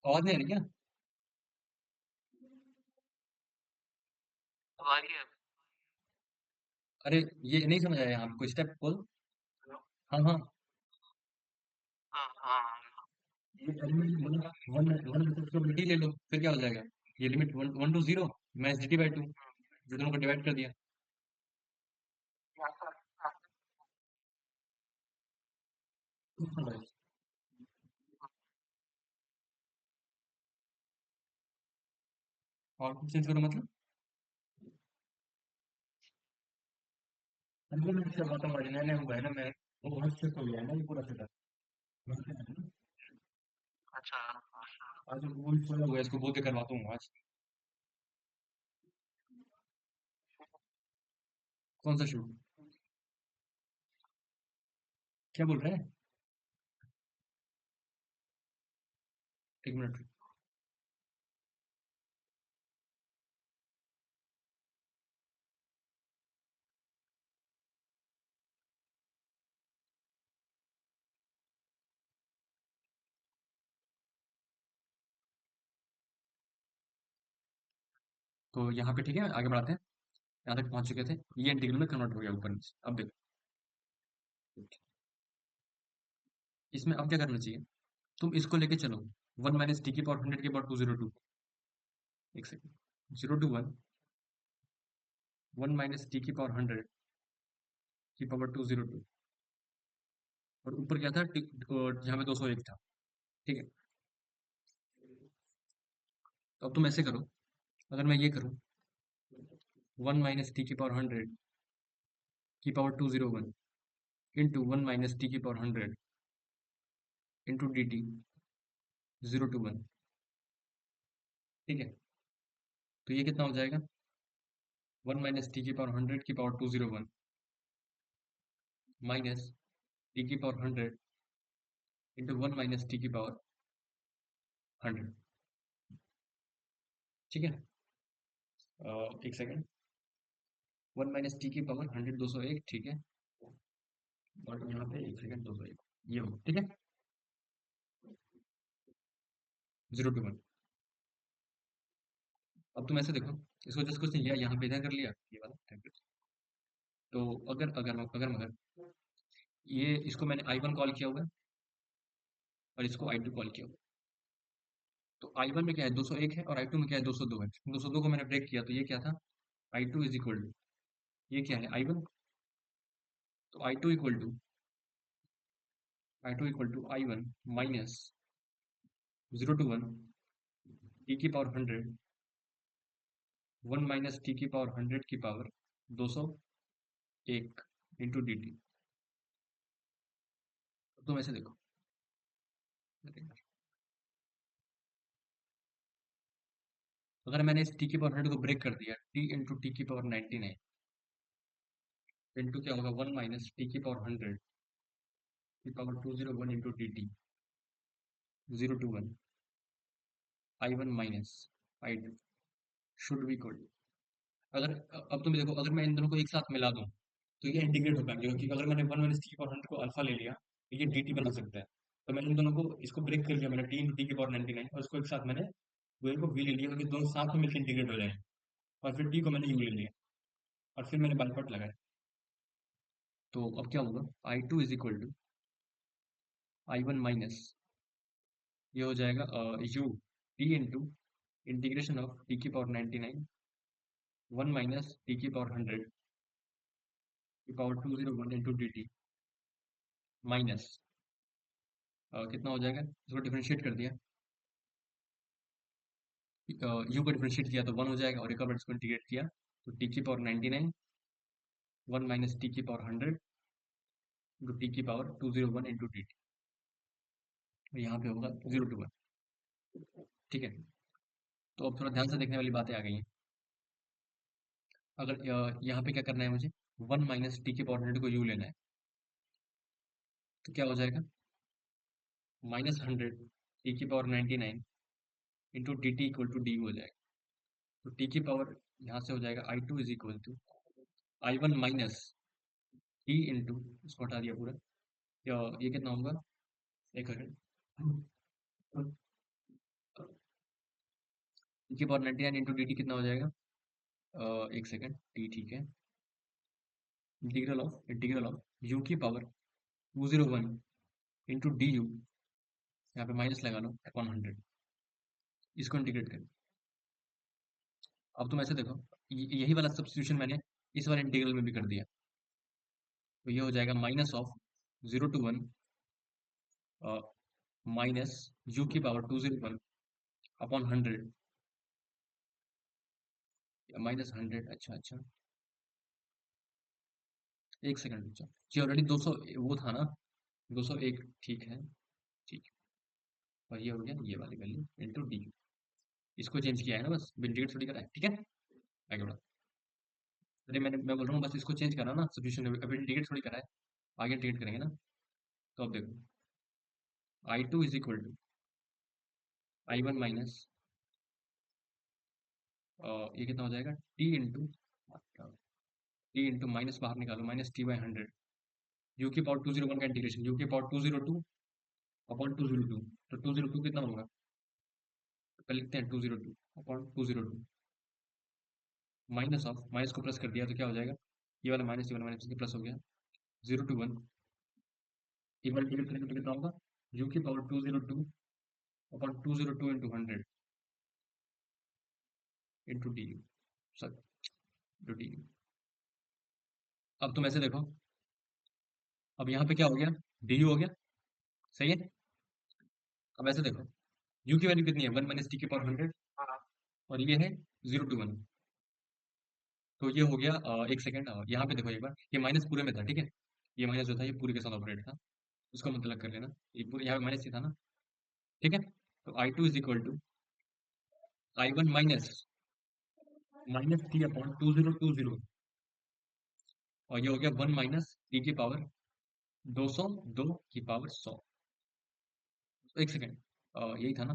आवाज नहीं आ रही क्या? अब आ रही है। अरे, ये नहीं समझ आया, यहाँ पे कोई स्टेप बोल। हाँ हाँ। हाँ हाँ। ये एलिमेंट मतलब वन वन रिस्पॉन्सिबिलिटी ले लो, फिर क्या हो जाएगा, ये लिमिट 1 to 0 -dt/2, जो दोनों को डिवाइड कर दिया। और कुछ चेंज करो मतलब? अंदर में से बात हमारे नया नया हुआ है ना, मैं वो बहुत शिफ्ट हो गया है ना, ये पूरा सेटअप। अच्छा। आज वो सोया हुआ है, इसको बोल के करवाता हूँ आज। कौन सा शूट? क्या बोल रहे हैं? एक मिनट। तो यहाँ पे ठीक है, आगे बढ़ाते हैं। यहाँ तक पहुंच चुके थे, ये इंटीग्रल में कन्वर्ट हो गया ऊपर नीचे। अब देखो, इसमें अब क्या करना चाहिए, तुम इसको लेके चलो, 1 - t⁻100 के पावर 202। एक सेकंड, 0 to 1, 1 - t⁻100 की पावर 202, और ऊपर क्या था, जहाँ पे 201 था। ठीक है। तो अब तुम ऐसे करो, अगर मैं ये करूँ 1 - t⁻100 की power 201 into 1 - t⁻100 into d T 0 to 1, ठीक है। तो ये कितना हो जाएगा, 1 - t⁻100 की power 201 minus t⁻100 into 1 - t⁻100, ठीक है। एक सेकेंड, 1 - t⁻100 201, ठीक है। और यहाँ पे एक सेकेंड 201, ये हो, ठीक है। 0 to 1। अब तुम ऐसे देखो, इसको जस्ट कुछ नहीं किया, यहाँ पे इधर कर लिया ये वाला टेम्पलेट। तो अगर ये इसको मैंने I1 कॉल किया हुआ है और इसको I2 कॉल किया हुआ है। तो I1 में क्या है, 201 है, और I2 में क्या है, 202 है। 202 को मैंने ब्रेक किया, तो ये क्या था, I2 इज इक्वल टू, ये क्या है I1, तो I2 equal to I1 minus 0 to 1 t⁻100 1 - t⁻100 की पावर 201 इंटू डी टी। तुम ऐसे देखो, अगर मैंने इस t⁻100 को ब्रेक कर दिया, t इंटू t⁻99 इंटू क्या होगा, 1 - t⁻100 की power 201 into d T 0 to 1 I1 minus I2 should be equal. अगर अब तुम देखो, अगर मैं इन दोनों को एक साथ मिला दूं तो ये इंटीग्रेट हो पाएंगे, क्योंकि अगर मैंने 1 - t⁻100 को अल्फा ले लिया तो ये dt बना सकता है। तो मैंने इन दोनों को, इसको ब्रेक कर लिया मैंने, t इंटू t⁻99, और इसको एक साथ मैंने वे को v ले लिया, क्योंकि दोनों साथ में मिलकर इंटीग्रेट हो जाएंगे। और फिर t को मैंने u ले लिया, और फिर मैंने बाई पार्ट लगाया। तो अब क्या होगा, I2 is equal to I1 minus, ये हो जाएगा u t into integration of t⁻99 1 - t⁻100 की power 201 into d T minus कितना हो जाएगा, इसको डिफरेंशिएट कर दिया, यू को डिफरेंशिएट किया तो 1 हो जाएगा, और एक बार इसको इंटीग्रेट किया तो t⁻99 1 - t⁻100 into t⁻201 into d T, यहाँ पे होगा 0 to 1, ठीक है। तो अब थोड़ा ध्यान से देखने वाली बातें आ गई हैं। अगर यहाँ पे क्या करना है मुझे, 1 - t⁻100 को u लेना है, तो क्या हो जाएगा, -100 t⁻99 into d t equal to d हो जाएगा। तो टी की पावर यहाँ से हो जाएगा I2 is equal to I1 minus t into, इसको हटा दिया पूरा, ये कितना होगा, एक सेकंड, टी की पावर 99 इंटू डी टी कितना हो जाएगा, एक सेकंड, टी ठीक है, इंटीग्रल ऑफ यू की पावर 201 इंटू डी यू, यहाँ पे माइनस लगा लो अपॉन 100, इसको इंटीग्रेट कर। अब तुम ऐसे देखो, यही वाला सब्स्टिट्यूशन मैंने इस वाले इंटीग्रल में भी कर दिया, तो ये हो जाएगा minus of 0 to 1 minus you की पावर 201 अपॉन 100 -100, अच्छा अच्छा, एक सेकंड बच्चा, ये ऑलरेडी 200 वो था ना, 201, ठीक है, ठीक है। और ये हो गया ये वाली वैल्यू इंटू डी, इसको चेंज किया है ना, बस इंटीग्रेट थोड़ी करा है, ठीक है, आगे बढ़ो। अरे मैं बोल रहा हूँ बस इसको चेंज करा ना, सब्स्टिट्यूशन अभी इंटीग्रेट थोड़ी करा है, आगे इंटीग्रेट करेंगे ना। तो अब देखो, I2 is equal to I1 minus, ये कितना हो जाएगा, टी इंटू माइनस बाहर निकालो, -t/100 यू की पावर 201 का इंटीग्रेशन, यू की पावर 202 अपॉन 202, तो 202 कितना होगा, तो लिखते हैं 202 अपॉन 202 माइनस ऑफ, माइनस को प्लस कर दिया तो क्या हो जाएगा, ये वाला माइनस प्लस हो गया, 0 to 1, ये वाला डिवाइड करेंगे तो कितना होगा, यू की power 202 upon 202 into 100 into d you, sir into d you. अब तुम ऐसे देखो, अब यहाँ पे क्या हो गया, डी यू हो गया, सही है। अब ऐसे देखो, u की वैल्यू कितनी है, 1 - t⁻100, और ये है 0 to 1। तो ये हो गया, एक सेकेंड, यहाँ पे देखो एक बार, ये माइनस पूरे में था, ठीक है, ये माइनस जो था ये पूरे के साथ ऑपरेट था, उसको मतलब कर लेना, ये पूरे यहाँ पे माइनस ही था ना, ठीक है। तो I2 is equal to I1 minus t/2020, और ये हो गया 1 - t⁻² 200, 2 की पावर 100। एक सेकेंड, यही था ना,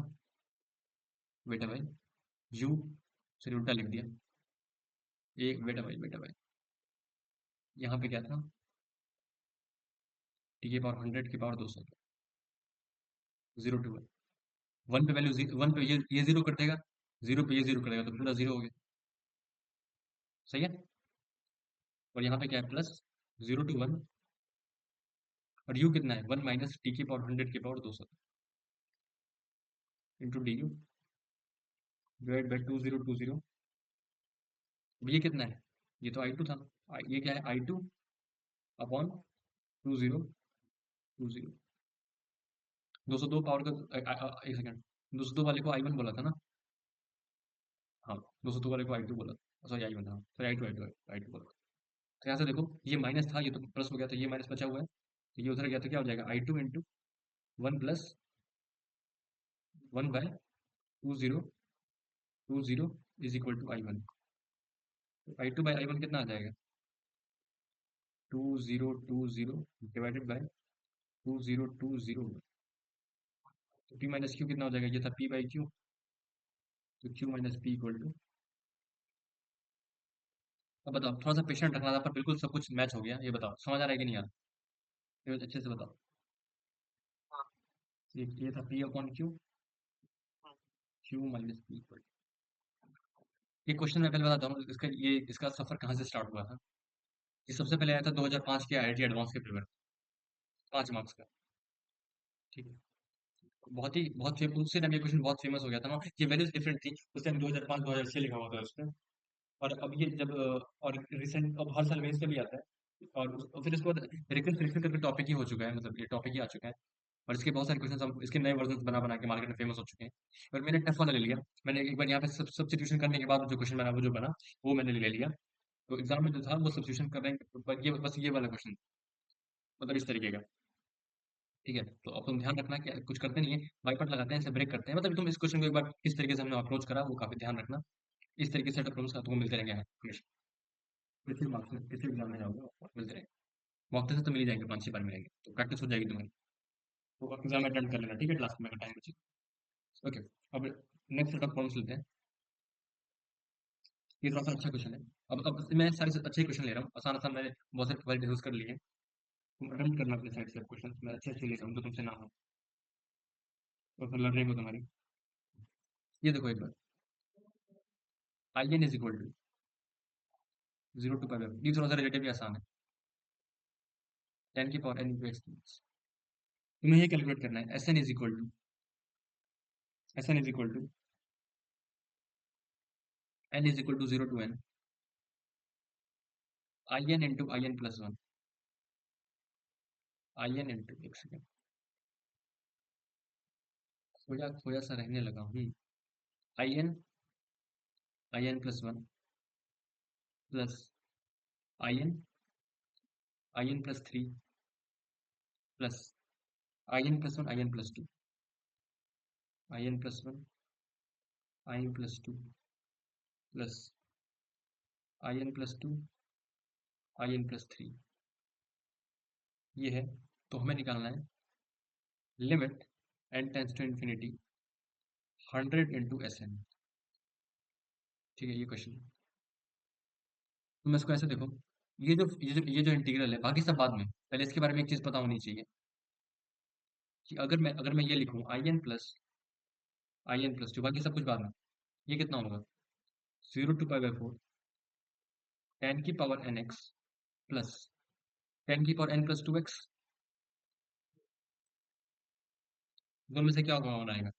बेटा भाई, यू, सॉरी उल्टा लिख दिया, ये बेटा भाई यहाँ पे क्या था, t⁻100 की पावर 200, 0 to 1, 1 पे वैल्यू 1 पे ये जीरो कर देगा, 0 पे ये जीरो कर देगा, तो पूरा जीरो हो गया, सही है। और यहाँ पे क्या है, प्लस 0 to 1, और यू कितना है, 1 - t⁻100 की power 200 into d you divide by 2020। अब ये कितना है, ये तो I2 था, ये क्या है, I2/2020, 202 पावर का, एक सेकंड, 202 वाले को I1 बोला था ना, हाँ, 202 वाले को I2 बोला, सॉरी I1, हाँ सॉरी I2 बोला। तो यहाँ से देखो, ये माइनस था, ये तो प्लस हो गया, तो ये माइनस बचा हुआ है, तो ये उधर गया, तो क्या हो जाएगा, I2 × 1 + 1/2020 is equal to I1। तो I2/I1 कितना आ जाएगा, 2020 डिवाइडेड बाई 2020, तो P माइनस क्यू कितना हो जाएगा, ये था P/Q, तो Q minus P equal to, अब बताओ, थोड़ा सा पेशेंट रखना था, पर बिल्कुल सब कुछ मैच हो गया, ये बताओ समझ आ रहा है कि नहीं आ रहा, ये अच्छे से बताओ। ये था P/Q, Q minus P equal, ये क्वेश्चन मैं पहले बताता हूँ, इसका सफर कहाँ से स्टार्ट हुआ था। ये सबसे पहले आया था 2005 के IIT एडवांस के पेपर, 5 मार्क्स का, ठीक है। बहुत उसी टाइम ये क्वेश्चन बहुत फेमस हो गया था ना, ये वैल्यूज डिफरेंट थी उस टाइम, 2005 2006 लिखा हुआ था उसमें। और अब ये जब और रिसेंट, अब हर साल मेंस पे भी आता है, और फिर इसके बाद रिकरेंस रिकरेंस करके टॉपिक ही हो चुका है, मतलब ये टॉपिक ही आ चुका है। और इसके बहुत सारे क्वेश्चन हम इसके नए वर्जन बना बना के मार्केट में फेमस हो चुके हैं। और मैंने टफ वाला ले लिया, मैंने एक बार यहाँ पे सब्स्टिट्यूशन करने के बाद जो क्वेश्चन बना, वो जो बना, वो मैंने ले लिया। तो एग्जाम में जो था वो सब्स्टिट्यूशन कर रहे हैं, ये बस ये वाला क्वेश्चन, मतलब इस तरीके का, ठीक है। तो अब तुम ध्यान रखना कि कुछ करते नहीं है, वाइपआउट लगाते हैं, ऐसे ब्रेक करते हैं, मतलब तुम इस क्वेश्चन को एक बार किस तरीके से हमने अप्रोच करा वो काफी ध्यान रखना, इस तरीके से अप्रोच का तुमको मिलते रहेंगे हमेशा, किसी मार्क्स में किसी एग्जाम में जाओगे आपको मिलते रहेंगे, मौके से तो मिल ही जाएंगे, 5 6 बार मिलेंगे, तो प्रैक्टिस हो जाएगी तुम्हारी। तो एग्जाम अटेंड कर लेना, ठीक है, लास्ट में अगर टाइम बचे। ओके, अब नेक्स्ट सेट ऑफ प्रॉब्लम्स लेते हैं, ये थोड़ा सा अच्छा क्वेश्चन है। अब मैं सारे से अच्छे क्वेश्चन ले रहा हूँ, आसान आसान मैंने बहुत सारे क्वेश्चन डिस्कस कर लिए हैं, तुम अटेम्प्ट करना अपने साइड से क्वेश्चन, मैं अच्छे अच्छे ले रहा हूँ, तो तुमसे ना हो, तो फिर लर्निंग हो तुम्हारी। ये देखो एक बार, I n is equal to 0 to π, ये थोड़ा सा रिलेटिवली आसान है, 10⁻n × तुम्हें ये कैलकुलेट करना है, Sn is equal to n = 0 to n In × In+1, एक सेकेंड, खोया खोया सा रहने लगा हूँ, In In+1 plus In+3 plus In+1 In+2 In+1 In+2 plus In+2 In+3, ये है। तो हमें निकालना है limit n tends to infinity 100 × Sn, ठीक है, ये क्वेश्चन। तुम इसको ऐसे देखो, ये जो इंटीग्रल है, बाकी सब बाद में, पहले इसके बारे में एक चीज पता होनी चाहिए, कि अगर मैं ये लिखूं In+2, बाकी सब कुछ बाद में, ये कितना होगा, 0 to π/4 10⁻n x plus 10⁻n+2x, दोनों में से क्या कॉमन आएगा,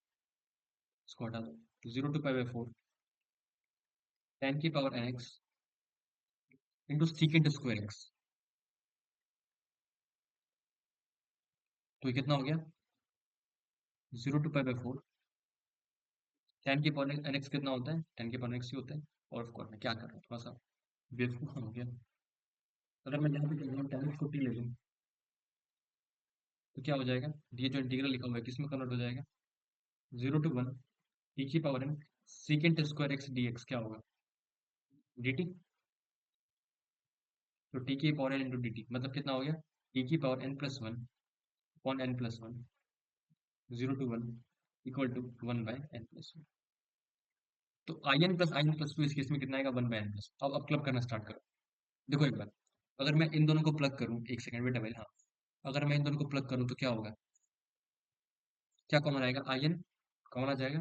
इसको हटा दो, 0 to π/4 10⁻n x into sec²x, तो ये कितना हो गया, 0 to π/4 10 की पावर nx कितना होता है, 10 की पावर nx ही होता है। और ऑफ कोर्स मैं क्या कर रहा हूँ, थोड़ा सा बेवकूफ हो गया। अगर मैं यहाँ पे 10x को t ले लूँ तो क्या हो जाएगा, ये जो इंटीग्रल लिखा हुआ है किसमें कन्वर्ट हो जाएगा, 0 to 1 e⁻n secant square x dx क्या होगा, dt। तो t की पावर n इंटू dt मतलब कितना हो गया, t⁻n+1 upon n+1 0 to 1 = 1/n+1। तो in+in+2 इस केस में कितना आएगा, 1/n+। अब क्लब करना स्टार्ट करो। देखो एक बार, अगर मैं इन दोनों को प्लग करूं, एक सेकंड वेट अवेल, हाँ, अगर मैं इन दोनों को प्लग करूं तो क्या होगा, क्या कॉमन आएगा, in कॉमन आ जाएगा,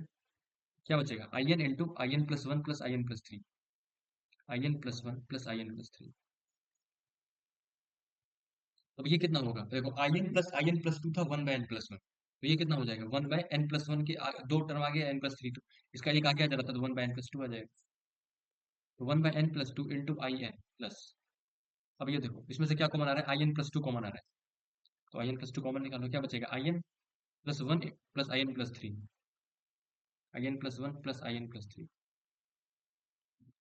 क्या बचेगा, in into in+1 plus in+3, in+1 plus in+3। अब ये कितना होगा, देखो in+in+2 था 1/n+1, तो ये कितना हो जाएगा, 1/n+1 के दो टर्म आ गया n+3, तो इसका एक आगे आ जा रहा था तो 1/n+2 आ जाएगा, तो 1/n+2 इंटू in प्लस। अब ये देखो इसमें से क्या कॉमन आ रहा है, in+2 कॉमन आ रहा है, तो in+2 कॉमन निकालो, क्या बचेगा, in+1 plus in+3, in+1 plus in+3,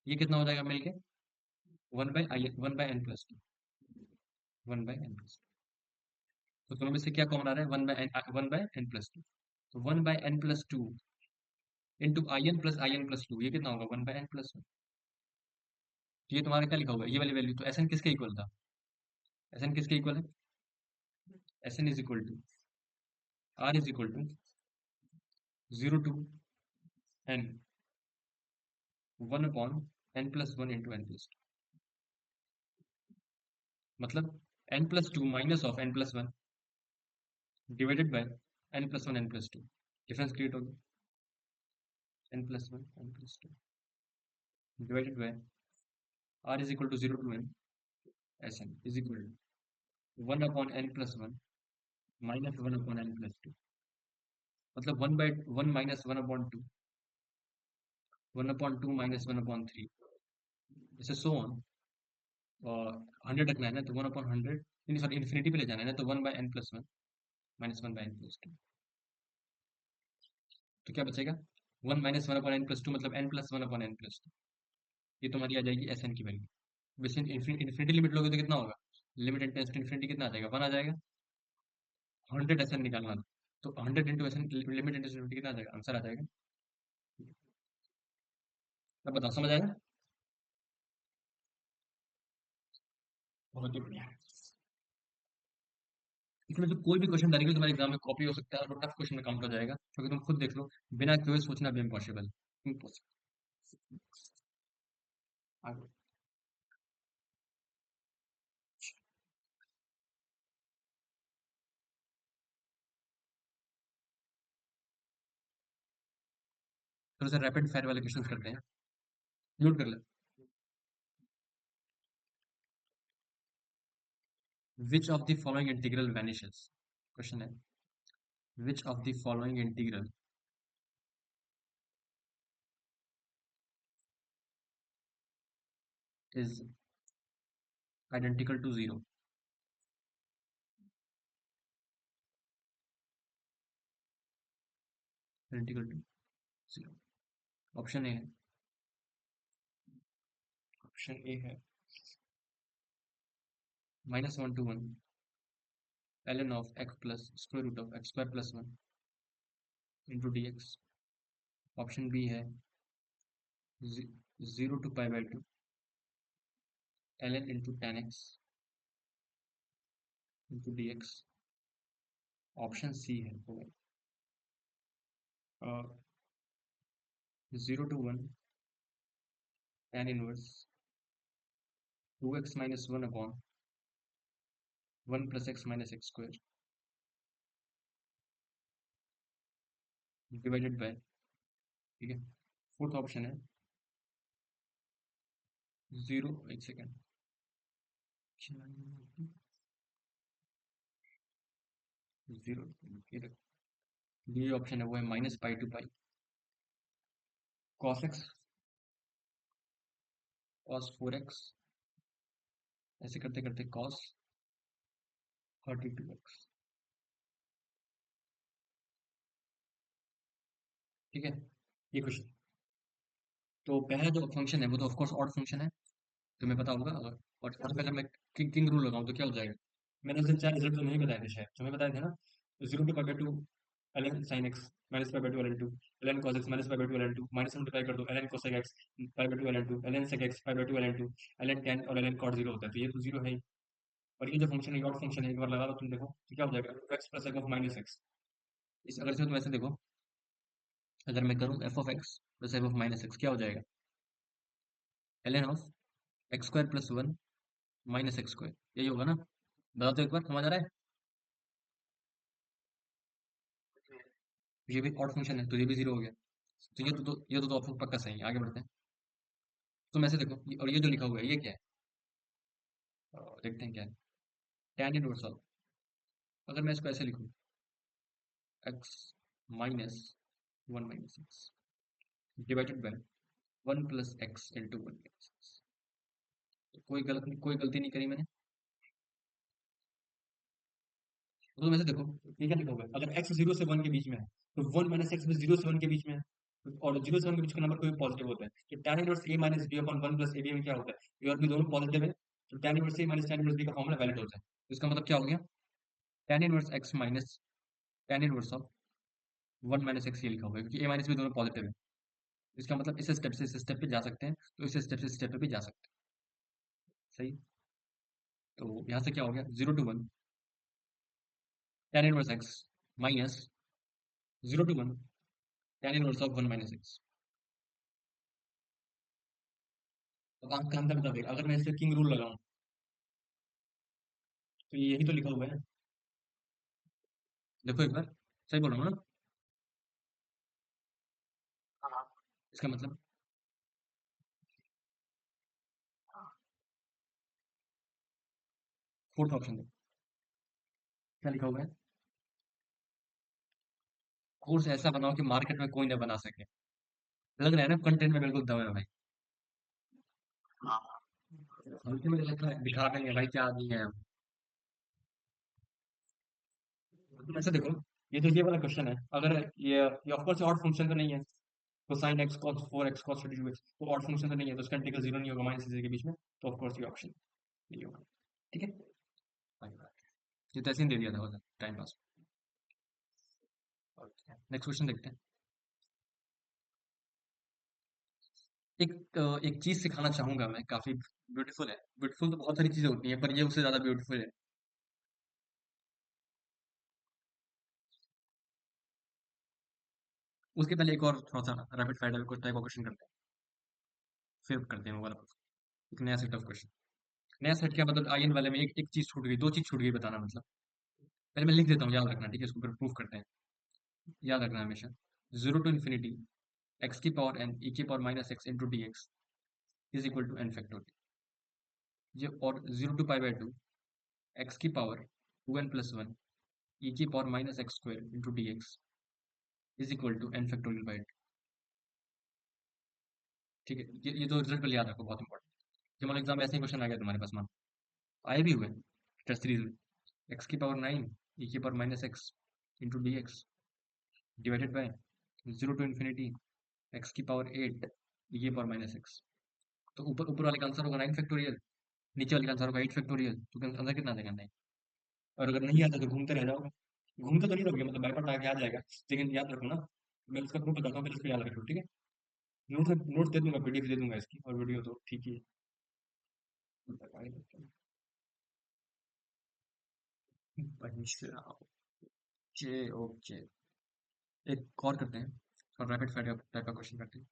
ये कितना हो जाएगा मिलके, 1/n+2, 1/n+2। तो दोनों में से क्या कॉमन आ रहा है, 1/n+2, तो 1/n+2 इंटू in+in+2 ये कितना होगा, 1/n+1। ये तुम्हारा क्या लिखा होगा, ये वाली वैल्यू, तो Sn किसके इक्वल था, Sn किसके इक्वल है, Sn is equal to R is equal to 0 to n 1/n+1 into n+2, मतलब n+2 minus of n+1 divided by n+1 n+2, difference create होगी, n+1 n+2 divided by R is equal to 0 to n Sn is equal to 1/n+1 minus 1/n+2, मतलब 1/1 minus 1/2, 1/2 minus 1/3, जैसे so on. 100 रखना है ना तो 1/100, नहीं sorry infinity पे ले जाना है ना तो 1/n+1 माइनस 1/n+2, तो क्या बचेगा, 1 माइनस 1/n+2 मतलब n+1/n+2, ये तुम्हारी आ जाएगी Sn की वैल्यू। वैसे इन्फिनिटी लिमिट लोगे तो कितना होगा, लिमिट टेंड्स टू इन्फिनिटी कितना आ जाएगा, 1 आ जाएगा, 100 Sn निकालना था, तो 100 into Sn limit tends to infinity कितना आ जाएगा, आंसर आ जाएगा। अब बताओ समझ आएगा, बहुत ही बढ़िया। इसमें से कोई भी क्वेश्चन डायरेक्टली तुम्हारे एग्जाम में कॉपी हो सकता है और वो टफ क्वेश्चन में काउंट हो जाएगा, क्योंकि तुम खुद देख लो, बिना क्यों सोचना भी इम्पॉसिबल, इम्पॉसिबल। आगे थोड़ा सा रैपिड फायर वाले क्वेश्चन करते हैं, नोट कर ले। Which of the following integral vanishes, question है, which of the following integral is identical to zero, identical to zero. Option A है, ऑप्शन ए है -1 to 1 ln of x plus square root of x square plus 1 into dx। Option B है 0 to π/2 ln into tan x into dx। Option C है 0 to 1 tan inverse 2x - 1 upon 1 + x - x square divided by, ठीक है। Fourth option है 0, एक second, zero, ये option है वो है -π to π cos x cos 4x, ऐसे करते करते cos 32x। ठीक है, ये क्वेश्चन। तो पहला जो फंक्शन है वो तो ऑफकोर्स ऑड फंक्शन है, तुम्हें पता होगा। और यहाँ पे अगर मैं किंग रूल लगाऊं तो क्या हो जाएगा? मैंने उस दिन 4 रिजल्ट तो नहीं बताए थे शायद, तुम्हें बताए थे ना? 0 to π/2 ln sin x minus π/2 ln 2 ln cos x minus π/2 ln 2 minus multiply कर दो ln cos x π/2 ln 2 ln sec x π/2 ln 2 ln tan और ln cot 0 होता है, तो ये तो 0 है ही। और ये जो फंक्शन है ये ऑड फंक्शन है, एक बार लगा लो तुम, देखो तो क्या हो जाएगा? x plus sec of minus x. इस अगर से तुम ऐसे देखो, अगर मैं करूँ f of x plus f of minus x, क्या हो जाएगा? ln of x square plus 1 minus x square, यही होगा ना? बताओ तो एक बार, समझ आ रहा है? ये भी ऑड फंक्शन है तो ये भी 0 हो गया। तो ये तो ऑप्शन पक्का सही है। आगे बढ़ते हैं। तुम ऐसे देखो, और ये जो लिखा हुआ है ये क्या है? देखते हैं क्या है। tan इनवर्स ऑफ, अगर मैं इसको ऐसे लिखूं, x minus 1 - x divided by 1 + x into 1 - x। कोई गलती नहीं करी मैंने। तो तुम ऐसे देखो, ये क्या लिखा हुआ है? अगर x 0 से 1 के बीच में है तो 1 - x भी 0 से 1 के बीच में है, और 0 से 1 के बीच का नंबर कोई पॉजिटिव होता है। तो tan inverse a minus b upon 1 + ab में क्या होता है? ये और भी दोनों पॉजिटिव है, तो tan inverse a minus tan inverse b का फॉर्मूला वैलिड होता है। तो इसका मतलब क्या हो गया? tan inverse x minus tan inverse of 1 - x, ये लिखा हुआ है क्योंकि a माइनस b दोनों पॉजिटिव है। इसका मतलब इस स्टेप से इस स्टेप पे जा सकते हैं, तो इस स्टेप से इस स्टेप पे भी जा सकते हैं। सही। तो यहाँ से क्या हो गया? 0 to 1 tan inverse x minus 0 to 1 tan inverse of 1 - x। अब आंख कान का बता देगा, अगर मैं इसे किंग रूल लगाऊं तो ये यही तो लिखा हुआ है। देखो एक बार, सही बोल रहा हूँ ना? हाँ। इसका मतलब फोर्थ ऑप्शन है, क्या लिखा हुआ है? कोर्स ऐसा बनाओ कि मार्केट में कोई ना बना सके। लग रहा है ना कंटेंट में बिल्कुल दम है भाई। हाँ। हल्के में लग रहा है दिखा देंगे भाई क्या आदमी है हम। तुम ऐसे देखो, ये वाला क्वेश्चन है, अगर ये ऑफ कोर्स ऑड फंक्शन तो नहीं है, तो sign x cos 4x cos 32x तो ऑड फंक्शन तो नहीं है, तो इसका इंटीग्रल 0 नहीं होगा माइनस के बीच में, तो ऑफ कोर्स ये ऑप्शन नहीं होगा। ठीक है, ये तो ऐसे ही दे दिया था टाइम पास। नेक्स्ट क्वेश्चन देखते हैं। एक चीज सिखाना चाहूंगा मैं, काफी ब्यूटीफुल है। ब्यूटीफुल तो बहुत सारी चीजें होती हैं, पर ये उससे ज्यादा ब्यूटीफुल है। उसके पहले एक और थोड़ा सा रैपिड फायर कुछ टाइप ऑफ क्वेश्चन करते हैं, फिर करते हैं वो वाला। एक नया सेट ऑफ क्वेश्चन। नया सेट क्या मतलब? आयन वाले में एक चीज छूट गई, दो चीज छूट गई बताना मतलब। पहले मैं लिख देता हूँ, याद रखना, ठीक है? इसको फिर प्रूफ करते हैं। याद रखना हमेशा। 0 to ∞ एक्स की पावर n e की power minus x into D x is equal to n factorial. ये और 0 to π/2 एक्स की पावर 2n+1 e की power minus x square into D x is equal to n factorial by 2। ठीक है, ये तो result पहले याद रखो, बहुत इंपॉर्टेंट। जब एग्जाम में ऐसे ही क्वेश्चन आ गया तुम्हारे पास, मान आए भी हुए टेस्ट सीरीज में। एक्स की पावर 9 e की power minus x into D x divided by 0 to ∞ x की पावर 8 e की पावर माइनस एक्स। तो ऊपर ऊपर वाले का आंसर होगा 9 फैक्टोरियल, नीचे वाले का आंसर होगा 8 फैक्टोरियल, तो आंसर कितना देगा? 9। और अगर नहीं आता तो घूमते रह जाओगे। घूमते तो नहीं रहोगे, मतलब बाईपास आगे आ जाएगा, लेकिन याद रखो ना। मैं उसका प्रूफ बताता हूँ, फिर उसको याद रखो, ठीक है? नोट्स दे दूंगा, पीडीएफ दे दूंगा इसकी, और वीडियो तो ठीक ही है। ओके ओके, एक और करते हैं, और रैपिड फायर टाइप का क्वेश्चन करते हैं।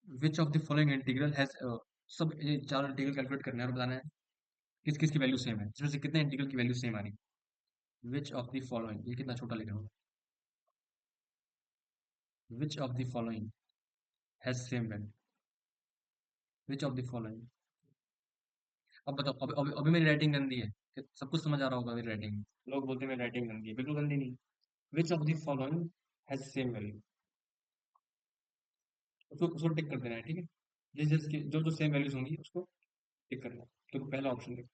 विच of the following integral has, सब ये चार इंटीग्रल कैलकुलेट करना है और बताना है किस किस की वैल्यू सेम है, इसमें से कितने इंटीग्रल की वैल्यू सेम आ रही है। विच ऑफ द फॉलोइंग, ये कितना छोटा लिख रहा हूँ। विच of the following has same value. Which of the following, अब बताओ, अभी मेरी राइटिंग गंदी है कि सब कुछ समझ आ रहा होगा मेरी राइटिंग? लोग बोलते हैं मेरी राइटिंग गंदी है, बिल्कुल गंदी नहीं। विच of the following has same value, उसको टिक कर देना है, ठीक है? जिस जिसकी जो जो सेम वैल्यूज होंगी उसको टिक करना है। तो पहला ऑप्शन देखो,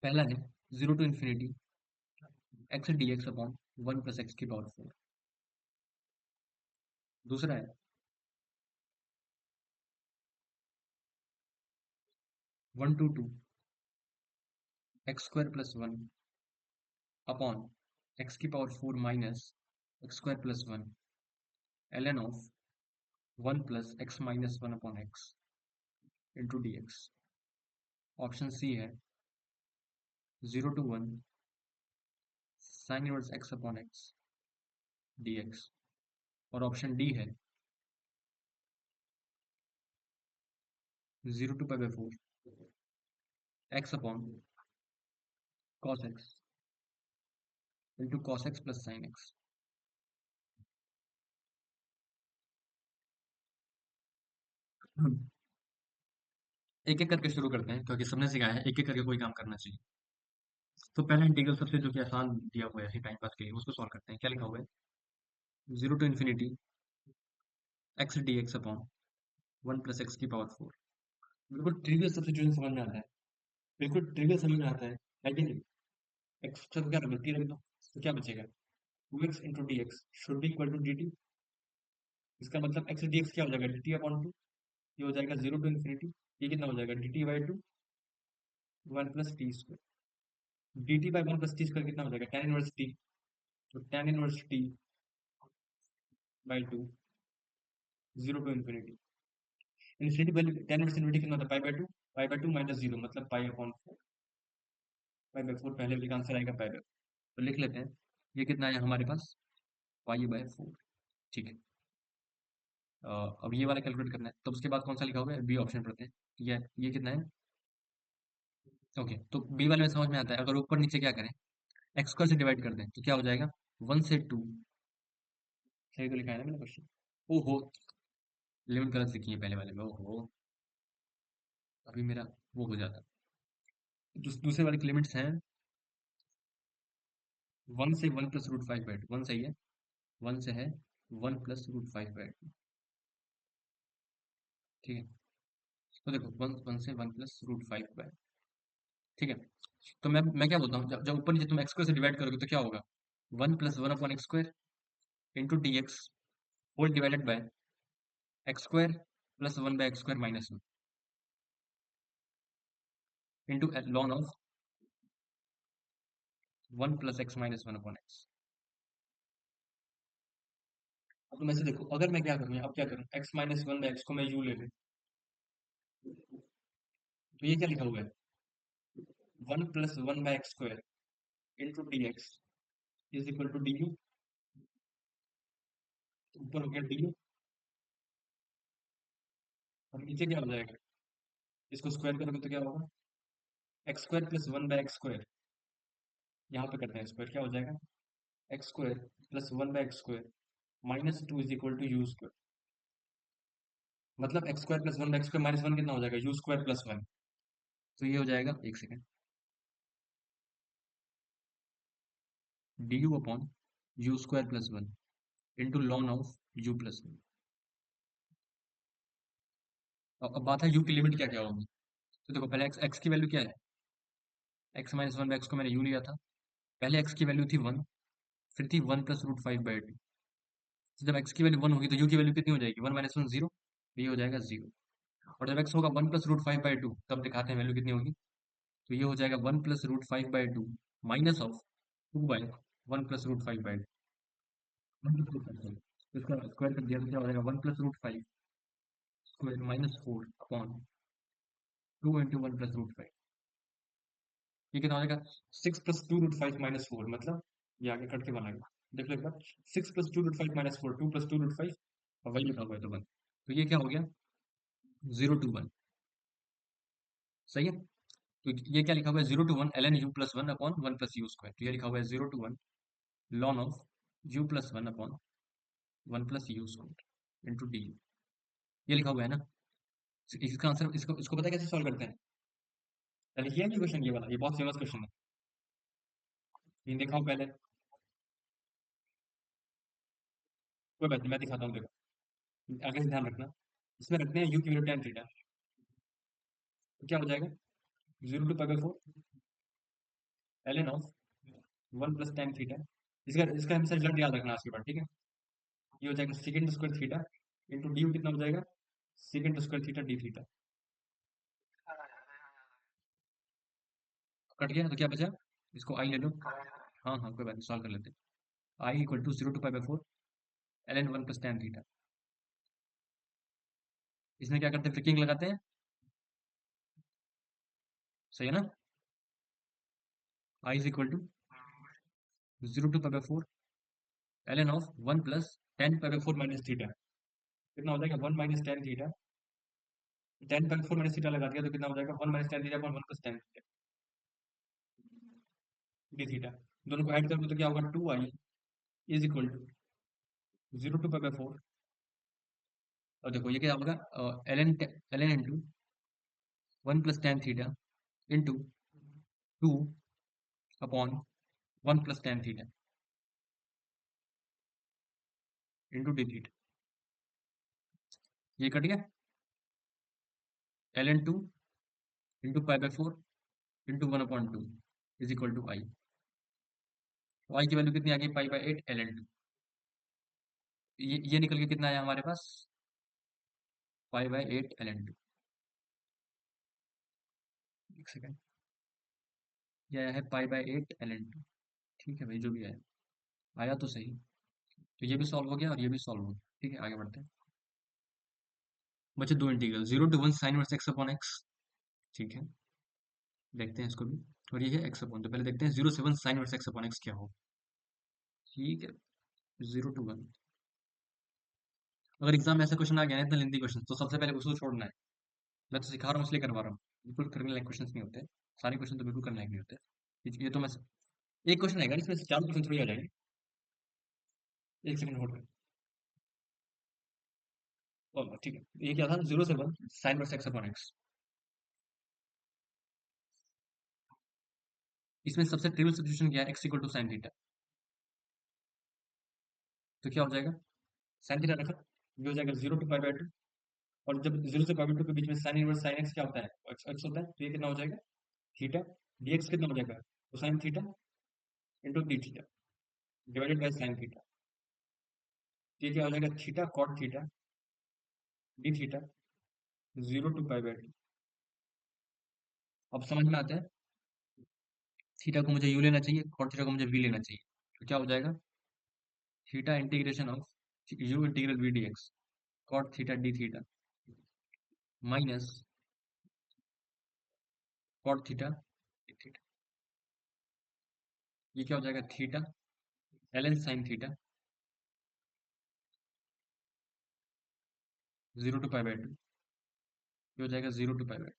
पहला है 0 to ∞ x D x upon 1 + x की पावर 4। दूसरा है 1 to 2 x square plus one upon x की power 4 minus x square plus one ln of 1 plus x minus one upon x into D x. Option C है 0 to 1 sine inverse x upon x D x. और option D है 0 to π/4 x upon cos x into cos x plus sine x. एक एक करके शुरू करते हैं क्योंकि सबने सिखाया है एक एक करके कोई काम करना चाहिए। तो पहला इंटीग्रल सबसे जो कि आसान दिया हुआ है ऐसे टाइम पास के लिए उसको सॉल्व करते हैं। क्या लिखा हुआ है 0 to ∞ x D x upon 1 + x⁴। बिल्कुल ट्रिवियल सब्स्टिट्यूशन समझ में आता है, बिल्कुल ट्रिवियल समझ में आता है कि नहीं? एक्स सब क्या रख दो, टी रख दो, तो क्या बचेगा 2x into D x should be equal to d t. इसका मतलब एक्स डी एक्स क्या हो जाएगा डी टी अपॉन टू। ये हो जाएगा 0 to ∞। ये कितना हो जाएगा d t by two 1 + t²। D t by 1 + t² कितना हो जाएगा tan इनवर्स टी। तो tan inverse t by two 0 to ∞। Infinity value tan inverse infinity कितना होता है pi by two minus zero मतलब pi upon four. Pi by four पहले वाले का आंसर आएगा पाई बाई। तो लिख लेते हैं ये कितना है हमारे पास पाई/4। ठीक है। अब ये वाला कैलकुलेट करना है तो उसके बाद कौन सा लिखा हुआ है बी ऑप्शन पढ़ते हैं। ये कितना है ओके। तो बी वाले में समझ में आता है अगर ऊपर नीचे क्या करें एक्स स्क्वायर से डिवाइड कर दें तो क्या हो जाएगा 1 से 2। सही तो लिखा है ना मैंने क्वेश्चन। ओहो लिमिट गलत लिखी है पहले वाले में ओहो। अभी मेरा वो हो जाता। दूसरे वाले की लिमिट्स हैं 1 से 1 + √5/2। 1 सही है 1 से है 1 + √5/2। ठीक है। तो देखो 1 से 1 + √5/2। ठीक है। तो मैं क्या बोलता हूँ जब ऊपर नीचे तुम एक्स स्क्वायर से डिवाइड करोगे तो क्या होगा 1 + 1 upon x square into D x whole divided by x square plus 1/x² - 1 into ln of 1 + x - 1 upon x. अब तुम ऐसे देखो अगर मैं क्या करूँ अब क्या करूँ x - 1/x को मैं u ले लूँ तो ये क्या लिखा हुआ है 1 + 1/x² into D x is equal to d u. ऊपर हो गया डी यू और नीचे क्या हो जाएगा इसको स्क्वायर करोगे तो क्या होगा x² + 1/x²। यहाँ पे करते हैं स्क्वायर क्या हो जाएगा x² + 1/x² -2 is equal to u²। मतलब x² + 1/x² -1 कितना हो जाएगा u² + 1। तो ये हो जाएगा एक second du upon u² + 1 into ln of u + 1। अब बात है u की लिमिट क्या क्या होगी। तो देखो पहले x की वैल्यू क्या है x - 1/x को मैंने u लिया था। पहले x की वैल्यू थी 1 फिर थी 1 + √5/2। तो जब x की वैल्यू 1 होगी तो u की वैल्यू कितनी हो जाएगी 1 - 1 0। तो ये हो जाएगा 0। और जब x होगा 1 + √5/2 तब दिखाते हैं वैल्यू कितनी होगी। तो ये हो जाएगा 1 + √5/2 माइनस ऑफ 2/1 + √5/2। 1 + √5/2 इसका स्क्वायर कर दिया तो क्या हो जाएगा 1 + √5² -4 अपॉन 2 इंटू 1 + √5। ये कितना हो जाएगा 6 + 2 √5 -4 मतलब ये आगे कट के बनाएगा। देख लो एक बार 6 + 2 √5 -4 2 + 2 √5 और वही लिखा हुआ है तो 1। तो ये क्या हो गया 0 to 1। सही है। तो ये क्या लिखा हुआ है 0 to 1 ln u+1 upon 1 + u²। तो ये लिखा हुआ है 0 to 1 lawn of u+1 upon 1 + u² into D. ये लिखा हुआ है ना। इसका आंसर इसको इसको पता है कैसे सॉल्व करते हैं। पहले किया नहीं क्वेश्चन ये वाला ये बहुत फेमस क्वेश्चन है। ये देखा हूँ पहले कोई बात नहीं मैं दिखाता हूँ देखो आगे से ध्यान रखना। इसमें रखते हैं u की वैल्यू tan थीटा। तो क्या हो जाएगा 0 to π/4 ln of 1 + tan theta. इसका इसका हमेशा रिजल्ट याद रखना आज के बाद ठीक है। ये हो जाएगा second square theta into D कितना हो जाएगा, second square theta D theta. Cut गया तो क्या बचा, इसको आई ले लो। हाँ हाँ कोई बात नहीं, सॉल्व कर लेते हैं। I equal to 0 to π/4 ln 1 + tan theta. इसमें क्या करते हैं, फ्लिकिंग लगाते हैं, सही है ना। I is equal to 0 to π/4 ln of 1 + tan π/4 minus theta. कितना हो जाएगा 1 - tan theta, tan π/4 minus theta लगा दिया तो कितना हो जाएगा 1 - tan theta upon 1 + tan theta D theta. दोनों को ऐड कर दो तो क्या होगा 2i is equal to 0 to π/4, और देखो ये क्या होगा ln into 1 + tan theta into 2 upon 1 + tan theta into d theta. ये कट गया, ln 2 into π/4 into 1/2 is equal to I. तो आई की वैल्यू कितनी आ गई, π/8 ln 2। ये निकल के कितना आया हमारे पास, π/8 ln 2। एक सेकेंड, ये आया है π/8 ln 2। ठीक है भाई, जो भी आया आया तो सही। तो ये भी सॉल्व हो गया और ये भी सॉल्व हो गया। ठीक है, आगे बढ़ते हैं। बचे दो integral, 0 to 1 sin inverse x upon x. ठीक है, देखते हैं इसको भी। और ये है x अपॉन, तो पहले देखते हैं 0 से 1 sin inverse x upon x क्या हो। ठीक है, 0 to 1। अगर एग्जाम में ऐसा क्वेश्चन आ गया है, इतना लेंथी क्वेश्चन, तो सबसे पहले उसको छोड़ना है। मैं तो सिखा रहा हूँ इसलिए करवा रहा हूँ, बिल्कुल करने लायक क्वेश्चन नहीं होते। सारे क्वेश्चन तो बिल्कुल करने लायक नहीं होते। ये तो मैं, एक क्वेश्चन आएगा इसमें से 4 क्वेश्चन थोड़ी आ जाएंगे। एक सेकंड होल्ड कर। ठीक है, ये क्या था, 0 से 1 sine verse x upon x. इसमें सबसे ट्रिवियल सब्स्टिट्यूशन क्या है, x equal to sine theta. तो क्या हो जाएगा, साइन थीटा रखा, ये हो जाएगा 0 to π/2। और जब 0 से π/2 के बीच में साइन इनवर्स साइन एक्स क्या होता है, एक्स होता है, तो ये कितना हो जाएगा थीटा, dx कितना हो जाएगा cosine theta into d theta divided by sine theta. ये क्या हो जाएगा theta cot theta D theta 0 to π/2। अब समझ में आता है, थीटा को मुझे यू लेना चाहिए, कॉट थीटा को मुझे वी लेना चाहिए। तो क्या हो जाएगा, theta integration of u integral v d x cot theta D theta minus cot theta D theta. ये क्या हो जाएगा theta l n sine theta 0 to π/2। ये हो जाएगा 0 to π/2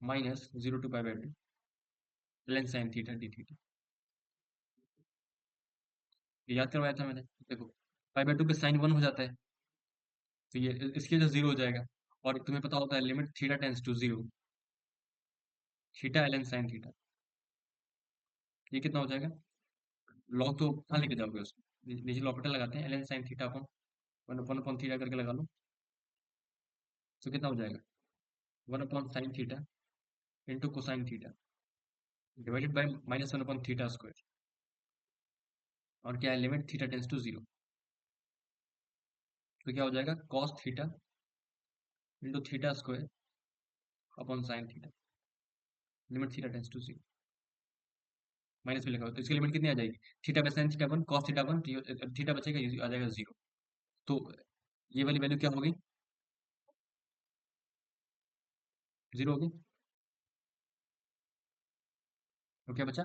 minus 0 to π/2 l n sine theta D theta. ये याद करवाया था मैंने, देखो π/2 पे साइन 1 हो जाता है, तो ये इसकी वजह 0 हो जाएगा। और तुम्हें पता होता है limit theta tends to 0 theta l n sine theta. ये कितना हो जाएगा, लॉग तो कहाँ लेके जाओगे उसको, नीचे लॉपिटल लगाते हैं, l n sine theta upon 1/थीटा करके लगा लो। तो कितना हो जाएगा 1/sin theta into cosine theta divided by -1/थीटा स्क्वायर। और क्या है, लिमिट थीटा टेंस टू 0। तो क्या हो जाएगा cos theta into theta square upon sine theta limit theta tends to 0। Minus में लिखा हुआ तो इसकी लिमिट कितनी आ जाएगी, theta by sine theta 1 cos theta 1, theta बचेगा, ये आ जाएगा 0। तो ये वाली वैल्यू क्या होगी, 0 होगी। तो क्या बचा,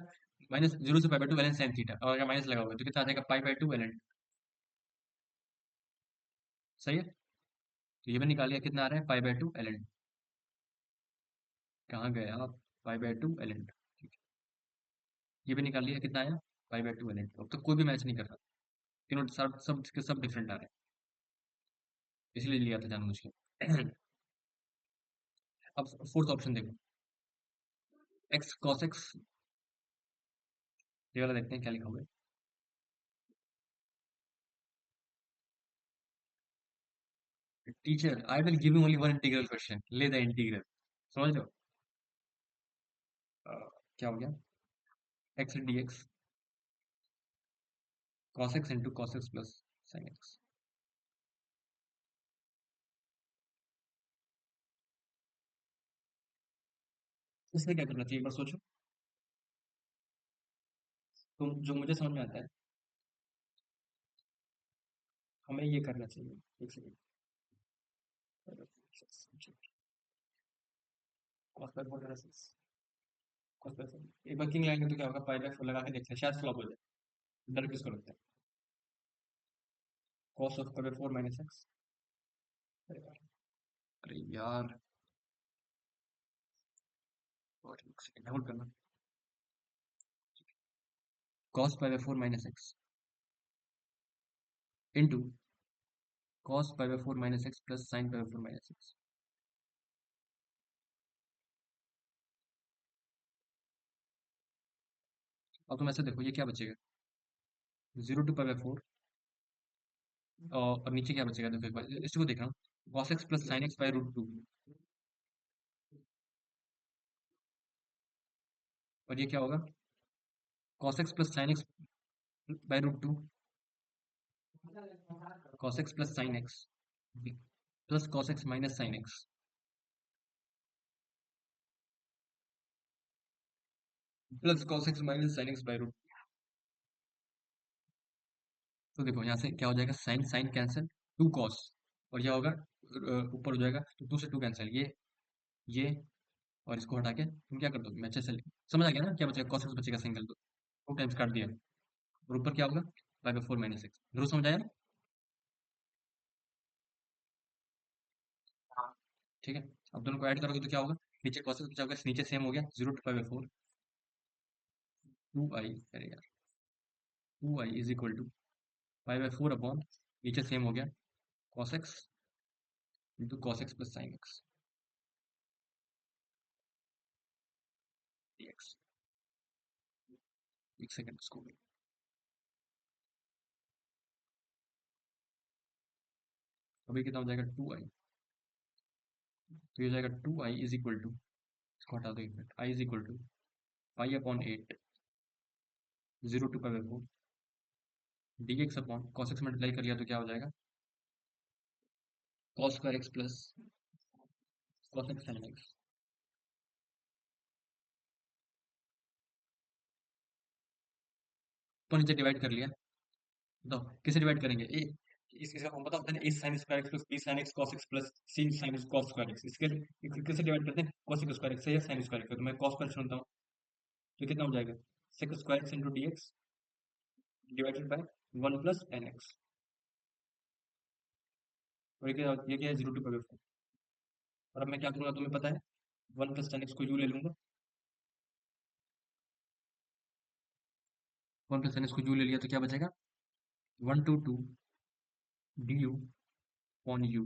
-0 से π/2 ln साइन थीटा, और अगर माइनस लगा हुआ है तो कितना आ जाएगा π/2 ln। सही है, तो ये भी निकालिए, कितना आ रहा है π/2 ln। कहाँ गए आप, π/2 ln। ठीक है, ये भी निकाल लिया, कितना आया π/2 ln। अब तो कोई भी मैच नहीं कर रहा, तीनों सब सब के सब डिफरेंट आ रहे हैं, इसलिए लिया था जानबूझ के। अब फोर्थ ऑप्शन देखो, एक्स कॉस एक्स, ये वाला देखते हैं क्या लिखा हुआ है। Teacher I will give you only one integral question, ले द इंटीग्रल। समझ लो, क्या हो गया, x D x cos x into cos x plus sine x. इसमें क्या करना चाहिए एक बार सोचो। तो जो मुझे समझ में आता है, हमें ये करना चाहिए। एक सेकंड। एक बार किंग लाएंगे तो क्या होगा, पाई बाय 4 लगा के देखते हैं, शायद फ्लॉप हो जाए। डर किसको लगता है? Cos of pi by 4 minus x. अरे यार, अरे यार, और एक सेकंड होल्ड करना। Cos pi by 4 minus x into cos pi by 4 minus x plus sine pi by 4 minus x. अब तुम ऐसे देखो, ये क्या बचेगा? 0 to पाई बाय 4, और नीचे क्या बचेगा? देखो एक बार इसको देख रहा हूँ। Cos x plus sine x by root 2, और ये क्या होगा? Cos x plus sine x by root 2, cos x plus sine x plus cos x minus sine x plus cos x minus sine x by root. तो देखो यहाँ से क्या हो जाएगा, साइन साइन कैंसिल, 2 कॉस, और यह होगा ऊपर हो जाएगा, तो 2 से 2 कैंसिल, ये और इसको हटा के तुम क्या कर दो, मैं अच्छे से समझ आ गया ना क्या बचेगा? कॉस एक्स बचेगा सिंगल, तो 2 टाइम्स काट दिया, और ऊपर क्या होगा? पाई बाय 4 माइनस एक्स। जरूर समझ आया ना? हाँ। ठीक है। अब दोनों को ऐड करोगे तो क्या होगा? नीचे कॉस एक्स बचा होगा, नीचे सेम हो गया, 0 to पाई बाय 4, 2i, अरे यार, 2i is equal to pi by 4 upon, नीचे सेम हो गया, cos x into cos x plus sine x dx। एक सेकंड इसको, अभी कितना हो जाएगा? 2i, तो ये हो जाएगा 2i इज इक्वल टू, इसको हटा दो एक minute, i is equal to pi upon 8, 0 to pi by 4 dx upon cos x multiply कर लिया तो क्या हो जाएगा? Cos square x plus cos x sine x. तो नीचे डिवाइड कर लिया, बताओ किसे डिवाइड करेंगे? ए, इसका फॉर्म पता होता है ना, A sine square x plus B sine x cos x plus C sine cos square x. इसके किसे डिवाइड करते हैं? कॉस एक्स स्क्वायर एक्स से या साइन स्क्वायर एक्स से, तो मैं कॉस स्क्वायर चुनता हूँ, तो कितना हो जाएगा? Sec square x into dx divided by 1 प्लस एन एक्स। और ये क्या है? 0 to पाई बाय 4। और अब मैं क्या करूंगा तुम्हें पता है? 1 प्लस 10 एक्स को यू ले लूंगा, 1 प्लस 10 एक्स को यू ले लिया तो क्या बचेगा? 1 to 2 d u on u,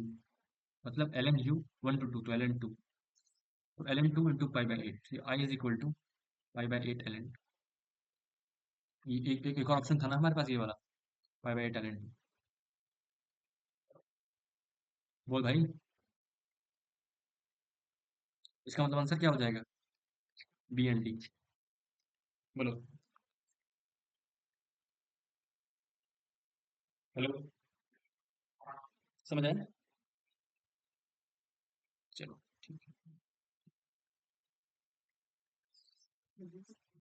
मतलब एल एन यू 1 to 2, तो ln 2, तो ln 2 into pi by 8, I is equal to pi by 8 ln। एक और ऑप्शन था ना हमारे पास, ये वाला, पाई बाय 8 ln 2। बोल भाई, इसका मतलब आंसर क्या हो जाएगा? B and D. बोलो। हेलो, समझ आया? चलो ठीक है।